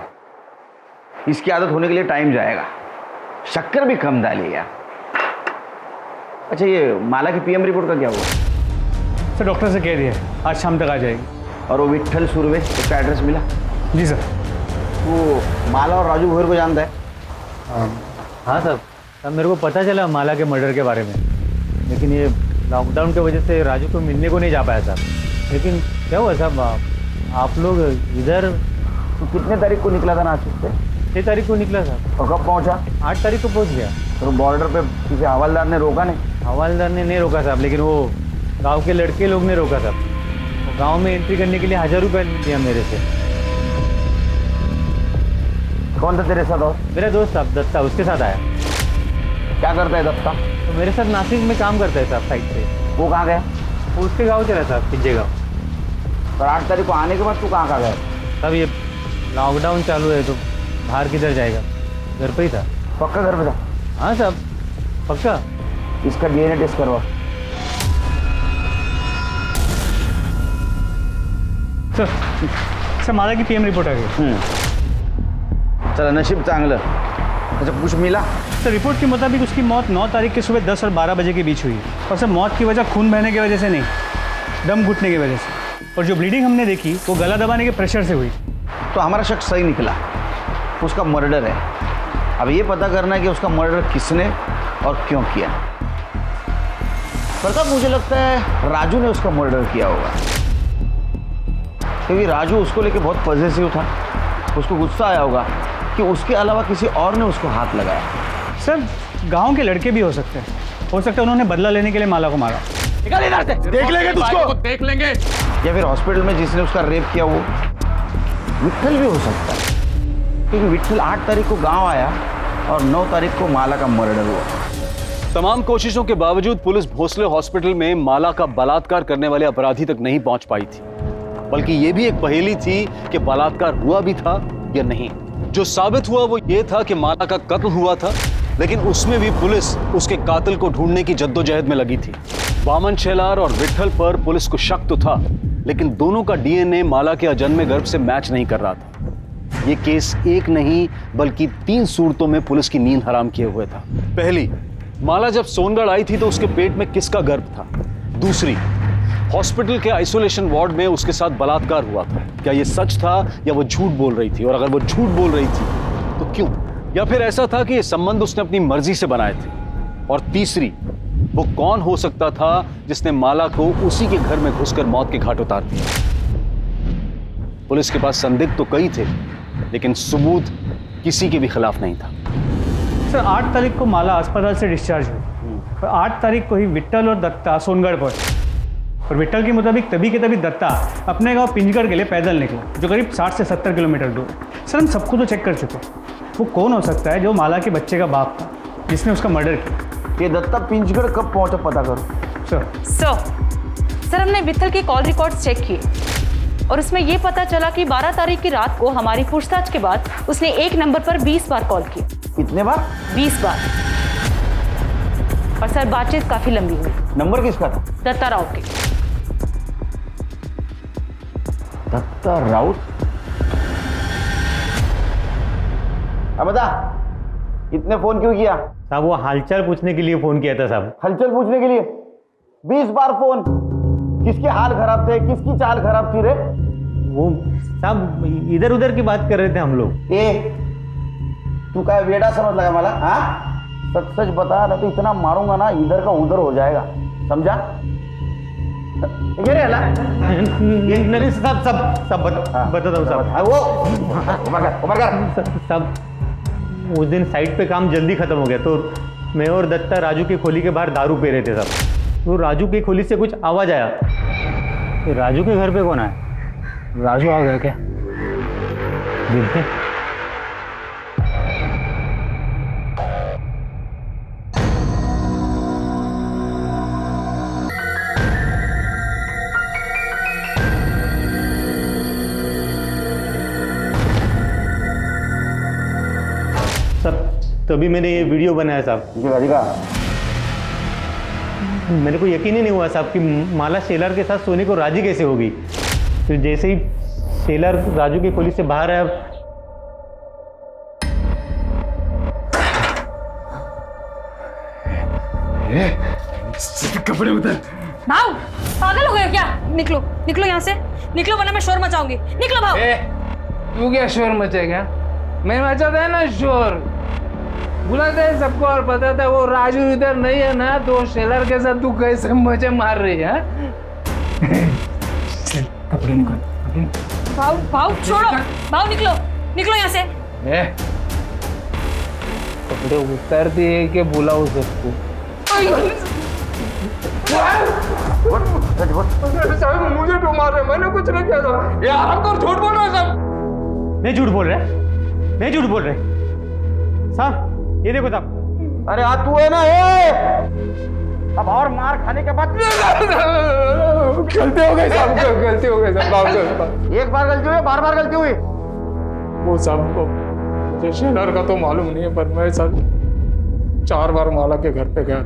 इसकी आदत होने के लिए टाइम जाएगा, शक्कर भी कम डालिएगा। अच्छा, ये माला की PM रिपोर्ट का क्या हुआ? सर डॉक्टर से कह दिया आज शाम तक आ जाएगी। और वो विट्ठल सुरवे, उसका एड्रेस मिला? जी सर। वो माला और राजू भोर को जानता है? हाँ सर, मेरे को पता चला माला के मर्डर के बारे में, लेकिन ये लॉकडाउन की वजह से राजू को मिलने को नहीं जा पाया साहब। लेकिन क्या हुआ साहब, आप लोग इधर? तो कितने तारीख को निकला था नासिक से? 6 तारीख को निकला साहब। और कब पहुंचा? 8 तारीख को पहुंच गया। तो बॉर्डर पे किसी हवलदार ने रोका नहीं? हवलदार ने नहीं रोका साहब, लेकिन वो गांव के लड़के लोग ने रोका साहब। गांव में एंट्री करने के लिए 1000 रुपये दिया मेरे से। कौन था तेरे साथ? और मेरा दोस्त साहब दत्ता, उसके साथ आया। क्या करता है दत्ता? तो मेरे साथ नासिक में काम करता है साहब, साइड पे। वो कहाँ गया? वो उसके गाँव चला साहब, पिंजे गाँव। और 8 तारीख को आने के बाद तू कहाँ गया? साहब ये लॉकडाउन चालू है तो बाहर किधर जाएगा, घर पे ही था। पक्का घर पे था? हाँ साहब पक्का। इसका DNA टेस्ट करवा। सर माला की PM रिपोर्ट आ गई। चला, नशीब चांगलं। अच्छा, कुछ मिला? सर रिपोर्ट के मुताबिक उसकी मौत 9 तारीख के सुबह 10 और 12 बजे के बीच हुई। और सर मौत की वजह खून बहने की वजह से नहीं, दम घुटने की वजह से। और जो ब्लीडिंग हमने देखी वो गला दबाने के प्रेशर से हुई। तो हमारा शक सही निकला, उसका मर्डर है। अब ये पता करना है कि उसका मर्डर किसने और क्यों किया। प्रताप, मुझे लगता है राजू ने उसका मर्डर किया होगा, क्योंकि राजू उसको लेके बहुत पॉजिटिव था। उसको गुस्सा आया होगा कि उसके अलावा किसी और ने उसको हाथ लगाया। सर गांव के लड़के भी हो सकते हैं, हो सकता है उन्होंने बदला लेने के लिए माला को मारा। निकाल इधर से, देख लेंगे तुझको, देख लेंगे। या फिर हॉस्पिटल में जिसने उसका रेप किया वो विट्ठल भी हो सकता है, क्योंकि विट्ठल 8 तारीख को गांव आया और 9 तारीख को माला का मर्डर हुआ। तमाम कोशिशों के बावजूद पुलिस भोसले हॉस्पिटल में माला का बलात्कार करने वाले अपराधी तक नहीं पहुंच पाई थी, बल्कि यह भी एक पहेली थी कि बलात्कार हुआ भी था या नहीं। जो साबित हुआ वो ये था कि माला का कत्ल हुआ था, लेकिन उसमें भी पुलिस उसके कातिल को ढूंढने की जद्दोजहद में लगी थी। वामन शेलार और विट्ठल पर पुलिस को शक तो था, लेकिन दोनों का DNA माला के अजन्मे गर्भ से मैच नहीं कर रहा था। ये केस एक नहीं बल्कि 3 सूरतों में पुलिस की नींद हराम किए हुए था। पहली, माला जब सोनगढ़ आई थी तो उसके पेट में किसका गर्भ था? दूसरी, हॉस्पिटल के आइसोलेशन वार्ड में उसके साथ बलात्कार हुआ था, क्या यह सच था या वो झूठ बोल रही थी? और अगर वो झूठ बोल रही थी तो क्यों? या फिर ऐसा था कि ये संबंध उसने अपनी मर्जी से बनाए थे? और तीसरी, वो कौन हो सकता था जिसने माला को उसी के घर में घुसकर मौत के घाट उतार दिया? पुलिस के पास संदिग्ध तो कई थे, लेकिन सबूत किसी के भी खिलाफ नहीं था। सर 8 तारीख को माला अस्पताल से डिस्चार्ज हुई और 8 तारीख को ही विट्ठल और दत्ता सोनगढ़ पहुंचे। और विट्ठल के मुताबिक तभी के तभी दत्ता अपने गांव पिंजगढ़ के लिए पैदल निकला, जो करीब 60 से 70 किलोमीटर दूर। सर हम सबको तो चेक कर चुके, वो कौन हो सकता है जो माला के बच्चे का बाप था जिसने उसका मर्डर किया? ये दत्ता पिंजगढ़ कब पहुंचा पता करो। सर हमने विट्ठल के कॉल रिकॉर्ड्स चेक किए और उसमें यह पता चला कि 12 तारीख की रात को हमारी पूछताछ के बाद उसने एक नंबर पर 20 बार कॉल की। कितने बार? 20 बार। और सर बातचीत काफी लंबी हुई। नंबर किसका था? दत्ता राउत के। दत्ता राउत? अब बता, इतने फोन क्यों किया? साहब वो हालचाल पूछने के लिए फोन किया था साहब। हलचल पूछने के लिए 20 बार फोन? किसके हाल खराब थे, किसकी चाल खराब थी रे? वो साहब इधर उधर की बात कर रहे थे हम लोग। तू काय वेडा समझ लगा मला? हाँ सच सच बता, ना तो इतना मारूंगा ना इधर का उधर हो जाएगा, समझा? नहीं सब सब सब बताता हूँ साहब। वो सब उस दिन साइट पे काम जल्दी खत्म हो गया तो मैं और दत्ता राजू की खोली के बाहर दारू पी रहे थे साहब। तो राजू की खोली से कुछ आवाज आया। तो राजू के घर पे कौन आया? राजू आ गया क्या? देखते। तभी मैंने ये वीडियो बनाया साहब। मेरे को यकीन ही नहीं हुआ साहब कि माला शेलर के साथ सोने को राजी कैसे होगी। तो जैसे ही शेलर राजू की खोली से बाहर आया, कपड़े उतर। भाव पागल हो गए क्या? निकलो निकलो यहाँ से, निकलो वरना मैं शोर मचाऊंगी। निकलो भाव। तू क्या शोर मचेगा? मैं मचाता है ना शोर, बुलाते हैं सबको और बताता है वो राजू इधर नहीं है ना, तो शेलर के साथ तू कैसे मजे मार रही है? कपड़े निकाल। भाव भाव छोड़ो, भाव निकलो निकलो यहाँ से। कपड़े उतर दिए कि बुलाओ सबको? साहब मुझे क्यों मार रहे? मैंने कुछ नहीं किया था। ये आराम कर, झूठ बोल रहे हैं सब। नहीं झूठ बोल रहे, नहीं झूठ बोल रहे साहब। ये देखो साहब। अरे आ तू है ना, अब और मार खाने के बाद गलती हो गई साहब, गलती हो गई साहब। एक बार गलती हुई, बार बार गलती हुई? वो साहब को मुझे शेलर का तो मालूम नहीं है, पर मैं साहब 4 बार माला के घर पे गया,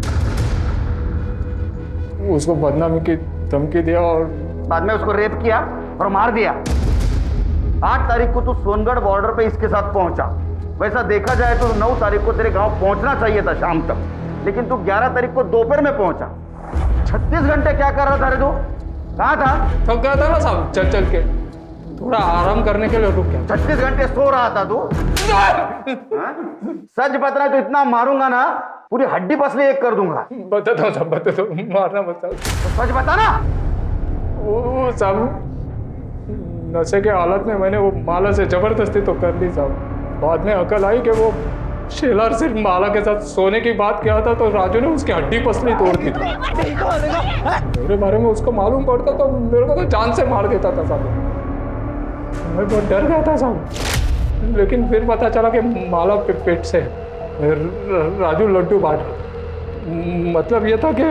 उसको बदनामी की धमकी दिया और बाद में उसको रेप किया और मार दिया। 8 तारीख को तू सोनगढ़ बॉर्डर पे इसके साथ पहुंचा। वैसा देखा जाए तो 9 तारीख को तेरे गांव पहुंचना चाहिए था शाम तक, लेकिन तू 11 तारीख को दोपहर में पहुंचा। 36 घंटे क्या कर रहा था रे तू? कहाँ था? थक गया था ना साहब चल चल के, थोड़ा आराम करने के लिए रुक गया। 36 घंटे सो रहा था तू? सच बता, तो इतना मारूंगा ना पूरी हड्डी पसली एक कर दूंगा। बताता हूँ साहब, बताता हूँ, मारना मत साहब। सच बता ना। वो साहब नशे के हालत में मैंने वो माला से जबरदस्ती तो कर ली साहब। बाद में अकल आई कि वो शेलर सिर्फ माला के साथ सोने की बात किया था, तो राजू ने उसकी हड्डी पसली तोड़ दी थी। मेरे बारे में उसको मालूम पड़ता तो मेरे को तो जान से मार देता था साहब। मैं बहुत डर गया था साहब, लेकिन फिर पता चला कि माला पेट से राजू लड्डू बांट। मतलब ये था कि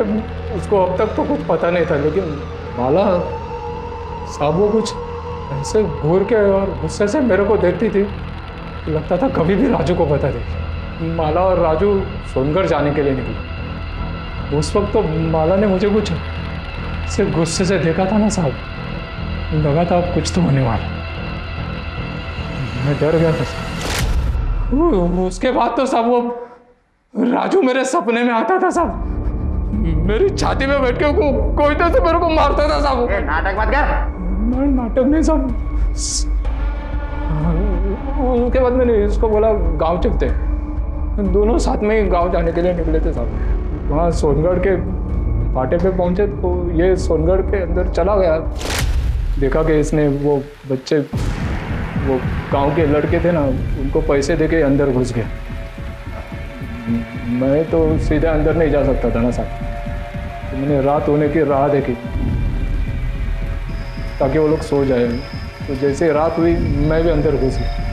उसको अब तक तो कुछ पता नहीं था, लेकिन माला साहब वो कुछ ऐसे घूर के और गुस्से से मेरे को देखती थी, लगता था कभी भी राजू को बता दे। माला और राजू सोनगढ़ जाने के लिए निकले। उस वक्त तो माला ने मुझे कुछ सिर्फ गुस्से से देखा था ना साहब, लगा था अब कुछ तो होने वाला। मैं डर गया था साहब। उसके बाद तो साहब वो राजू मेरे सपने में आता था साहब, मेरी छाती में बैठ के कोई तो से मेरे को मारता था साहब। नाटक मत कर। नाटक नहीं साहब। उसके बाद मैंने इसको बोला गांव चलते हैं। दोनों साथ में ही गांव जाने के लिए निकले थे साहब। वहाँ सोनगढ़ के फाटे पे पहुंचे तो ये सोनगढ़ के अंदर चला गया। देखा कि इसने वो बच्चे, वो गांव के लड़के थे ना, उनको पैसे देके अंदर घुस गया। मैं तो सीधे अंदर नहीं जा सकता था ना साहब, तो मैंने रात होने की राह देखी ताकि वो लोग सो जाए। तो जैसे रात हुई मैं भी अंदर घुस गया।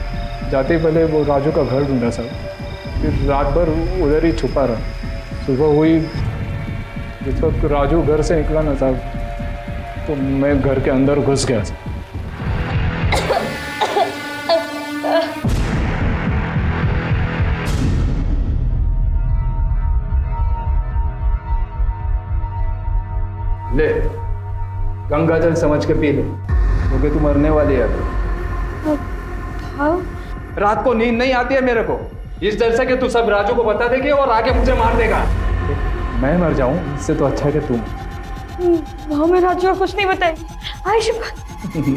जाते ही पहले वो राजू का घर ढूंढा साहब, फिर रात भर उधर ही छुपा रहा। सुबह हुई, जिस वक्त राजू घर से निकला ना साहब, तो मैं घर के अंदर घुस गया साहब। ले गंगा जल समझ के पी ले, क्योंकि तू मरने वाली है। रात को नींद नहीं आती है मेरे को, इस डर से कि तू सब राजू को बता देगी और आगे मुझे मार देगा। मैं मर जाऊं इससे तो अच्छा है कि तू। भाव में राजू को कुछ नहीं बताई। आयुष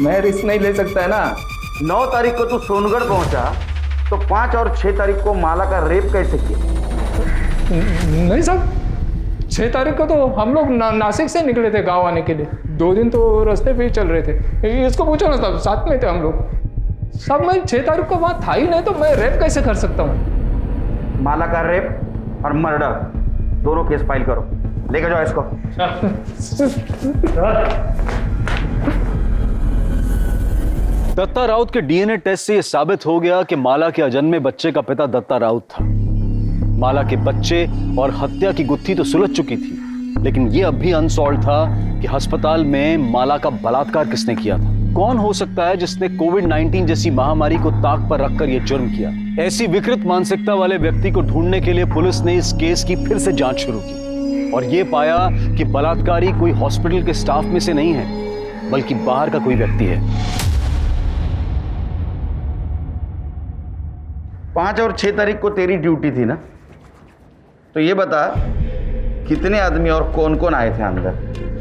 मैं रिस्क नहीं ले सकता है ना। 9 तारीख को तू सोनगढ़ पहुंचा, तो 5 और 6 तारीख को माला का रेप कैसे किया? नहीं साहब, 6 तारीख को तो हम लोग नासिक से निकले थे गांव आने के लिए। 2 दिन तो रास्ते पे ही चल रहे थे। इसको पूछो ना साहब, साथ में थे हम लोग। साहब मैं 6 तारीख को वहाँ था ही नहीं, तो मैं रेप कैसे कर सकता हूँ? माला का रेप और मर्डर दोनों केस फाइल करो, लेकर जाओ इसको। दत्ता राउत के डीएनए टेस्ट से यह साबित हो गया कि माला के अजन्मे बच्चे का पिता दत्ता राउत था। माला के बच्चे और हत्या की गुत्थी तो सुलझ चुकी थी, लेकिन यह अब भी अनसॉल्व था कि अस्पताल में माला का बलात्कार किसने किया था। कौन हो सकता है जिसने कोविड-19 जैसी महामारी को ताक पर रखकर यह जुर्म किया? ऐसी विकृत मानसिकता वाले व्यक्ति को ढूंढने के लिए पुलिस ने इस केस की फिर से जांच शुरू की और यह पाया कि बलात्कारी कोई हॉस्पिटल के स्टाफ में से नहीं है, बल्कि बाहर का कोई व्यक्ति है। 5 और 6 तारीख को तेरी ड्यूटी थी ना, तो ये बता कितने आदमी और कौन कौन आए थे अंदर?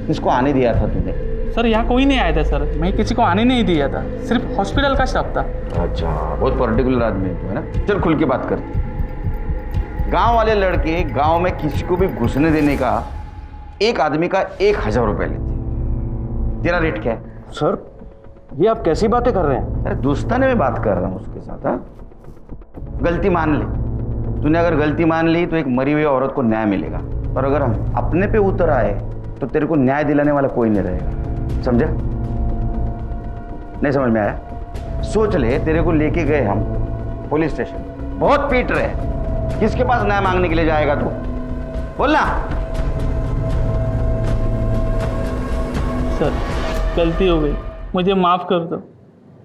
किसको आने दिया था तूने? सर यहाँ कोई नहीं आया था सर, मैं किसी को आने नहीं दिया था, सिर्फ हॉस्पिटल का स्टाफ था। अच्छा, बहुत पर्टिकुलर आदमी है ना। चल खुल के बात करते। गांव वाले लड़के गांव में किसी को भी घुसने देने का एक आदमी का 1000 रुपए लेते। तेरा रेट क्या है? सर ये आप कैसी बातें कर रहे हैं? अरे दोस्ताने में बात कर रहा हूँ उसके साथ। हाँ, गलती मान ले। तूने अगर गलती मान ली तो एक मरी हुई औरत को न्याय मिलेगा, और अगर हम अपने पे उतर आए तो तेरे को न्याय दिलाने वाला कोई नहीं रहेगा। समझा? नहीं समझ में आया? सोच ले, तेरे को लेके गए हम पुलिस स्टेशन, बहुत पीट रहे, किसके पास न्याय मांगने के लिए जाएगा तू? बोलना। सर गलती हो गई, मुझे माफ़ कर दो।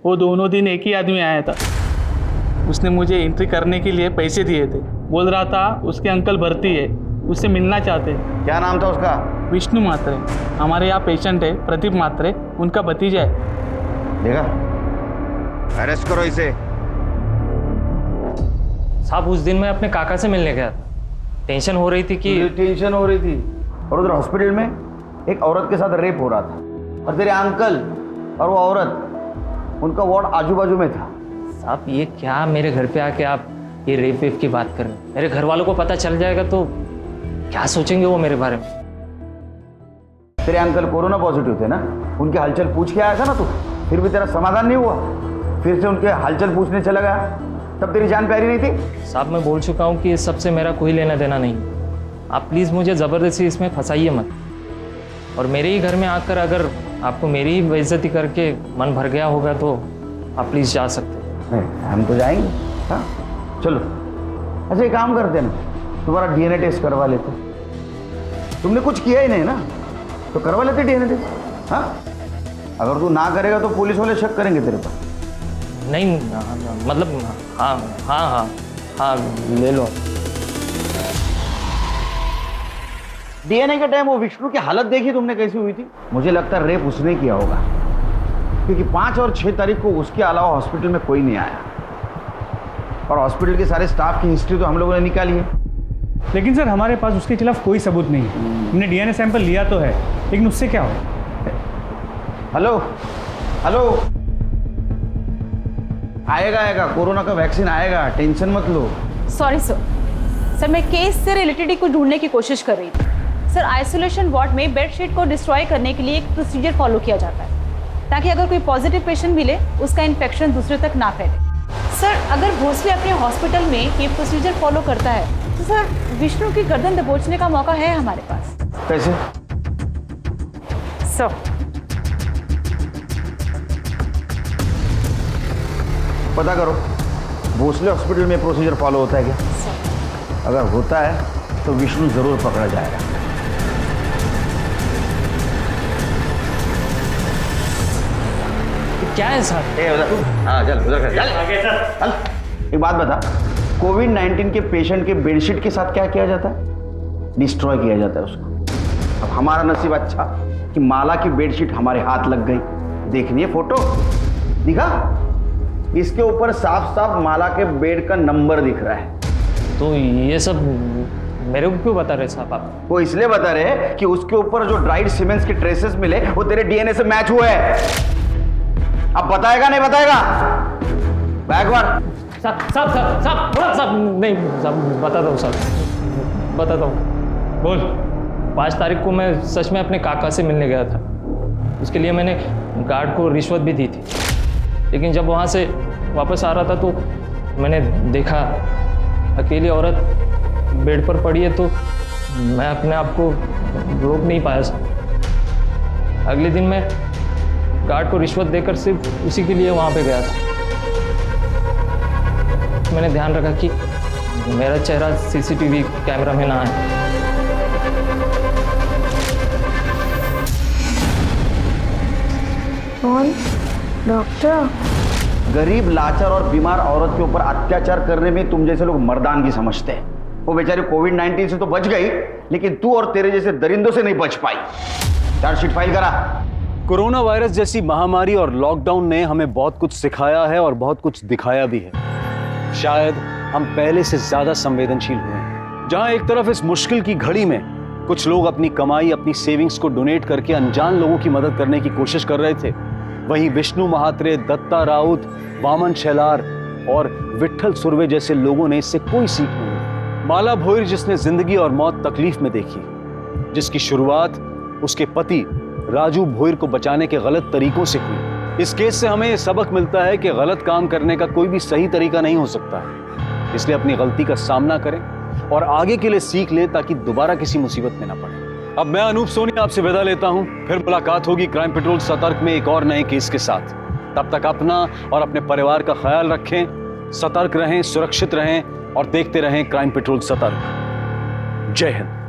वो दोनों दिन एक ही आदमी आया था, उसने मुझे एंट्री करने के लिए पैसे दिए थे। बोल रहा था उसके अंकल भर्ती है, उससे मिलना चाहते हैं। क्या नाम था उसका? विष्णु मात्रे। हमारे यहाँ पेशेंट है प्रदीप मात्रे, उनका भतीजा है। देखा, अरेस्ट करो इसे। साहब उस दिन मैं अपने काका से मिलने गया था, टेंशन हो रही थी कि टेंशन हो रही थी, और उधर हॉस्पिटल में एक औरत के साथ रेप हो रहा था, और तेरे अंकल और वो औरत, उनका वार्ड आजू बाजू में था। साहब ये क्या मेरे घर पे आके आप ये रेप वेप की बात कर रहे हैं? मेरे घर वालों को पता चल जाएगा तो क्या सोचेंगे वो मेरे बारे में? तेरे अंकल कोरोना पॉजिटिव थे ना, उनके हालचाल पूछ के आया था ना तू, फिर भी तेरा समाधान नहीं हुआ, फिर से उनके हालचाल पूछने चला गया, तब तेरी जान प्यारी नहीं थी? साहब मैं बोल चुका हूँ कि इस सब से मेरा कोई लेना देना नहीं। आप प्लीज़ मुझे ज़बरदस्ती इसमें फंसाइए मत, और मेरे ही घर में आकर अगर आपको मेरी ही बेइज्जती करके मन भर गया होगा तो आप प्लीज़ जा सकते हैं। हम तो जाएंगे। हाँ चलो, अच्छा एक काम करते ना, तुम्हारा डीएनए टेस्ट करवा लेते। तुमने कुछ किया ही नहीं ना, तो करवा लेते डीएनए टेस्ट। हाँ, अगर तू ना करेगा तो पुलिस वाले शक करेंगे तेरे पर। नहीं मतलब हाँ हाँ हाँ हाँ ले लो। डीएनए के टाइम वो विष्णु की हालत देखी तुमने कैसी हुई थी? मुझे लगता है रेप उसने किया होगा, क्योंकि 5 और 6 तारीख को उसके अलावा हॉस्पिटल में कोई नहीं आया, और हॉस्पिटल के सारे स्टाफ की हिस्ट्री तो हम लोगों ने निकाली है। लेकिन सर हमारे पास उसके खिलाफ कोई सबूत नहीं है। हमने डीएनए सैंपल लिया तो है, लेकिन उससे क्या हो? हेलो हेलो, आएगा कोरोना का वैक्सीन आएगा, टेंशन मत लो। सॉरी सर, मैं केस से रिलेटेड ही कुछ ढूंढने की कोशिश कर रही थी। सर आइसोलेशन वार्ड में बेडशीट को डिस्ट्रॉय करने के लिए एक प्रोसीजर फॉलो किया जाता है, ताकि अगर कोई पॉजिटिव पेशेंट मिले उसका इन्फेक्शन दूसरे तक ना फैले। सर अगर भोसले अपने हॉस्पिटल में ये प्रोसीजर फॉलो करता है तो सर विष्णु की गर्दन दबोचने का मौका है हमारे पास। कैसे? सर पता करो भोसले हॉस्पिटल में प्रोसीजर फॉलो होता है क्या? अगर होता है तो विष्णु जरूर पकड़ा जाएगा। क्या है सर? हाँ चल उधर चल। एक बात बता, कोविड-19 के पेशेंट के बेडशीट के साथ क्या किया जाता है? डिस्ट्रॉय किया जाता है उसको। अब हमारा नसीब अच्छा कि माला की बेडशीट हमारे हाथ लग गई। देखनी है फोटो? दिखा, इसके ऊपर साफ साफ माला के बेड का नंबर दिख रहा है। तो ये सब मेरे को क्यों बता रहे साहब आप? वो इसलिए बता रहे कि उसके ऊपर जो ड्राइड सीमेंट्स के ट्रेसेस मिले वो तेरे डीएनए से मैच हुए हैं। अब बताएगा नहीं बताएगा? बैकवर्ड साहब नहीं साहब बताता हूँ साहब बताता हूँ। बोल। 5 तारीख को मैं सच में अपने काका से मिलने गया था। उसके लिए मैंने गार्ड को रिश्वत भी दी थी, लेकिन जब वहाँ से वापस आ रहा था तो मैंने देखा अकेली औरत बेड पर पड़ी है, तो मैं अपने आप को रोक नहीं पाया साहब। अगले दिन मैं गार्ड को रिश्वत देकर सिर्फ उसी के लिए वहाँ पे गया था। मैंने ध्यान रखा कि मेरा चेहरा सीसीटीवी कैमरा में ना आए। कौन? डॉक्टर? गरीब, लाचार और बीमार औरत के ऊपर अत्याचार करने में तुम जैसे लोग मर्दानगी समझते हैं। वो बेचारी कोविड-19 से तो बच गई, लेकिन तू और तेरे जैसे दरिंदों से नहीं बच पाई। चार्जशीट फाइल करा। कोरोना वायरस जैसी महामारी और लॉकडाउन ने हमें बहुत कुछ सिखाया है और बहुत कुछ दिखाया भी है। शायद हम पहले से ज्यादा संवेदनशील हुए हैं। जहां एक तरफ इस मुश्किल की घड़ी में कुछ लोग अपनी कमाई, अपनी सेविंग्स को डोनेट करके अनजान लोगों की मदद करने की कोशिश कर रहे थे, वहीं विष्णु महात्रे, दत्ता राउत, वामन शेलार और विट्ठल सुर्वे जैसे लोगों ने इससे कोई सीख नहीं ली। माला भोईर, जिसने जिंदगी और मौत तकलीफ में देखी, जिसकी शुरुआत उसके पति राजू भोईर को बचाने के गलत तरीकों से हुई। इस केस से हमें यह सबक मिलता है कि गलत काम करने का कोई भी सही तरीका नहीं हो सकता है। इसलिए अपनी गलती का सामना करें और आगे के लिए सीख लें, ताकि दोबारा किसी मुसीबत में ना पड़े। अब मैं अनूप सोनी आपसे विदा लेता हूं। फिर मुलाकात होगी क्राइम पेट्रोल सतर्क में एक और नए केस के साथ। तब तक अपना और अपने परिवार का ख्याल रखें, सतर्क रहें, सुरक्षित रहें और देखते रहें क्राइम पेट्रोल सतर्क। जय हिंद।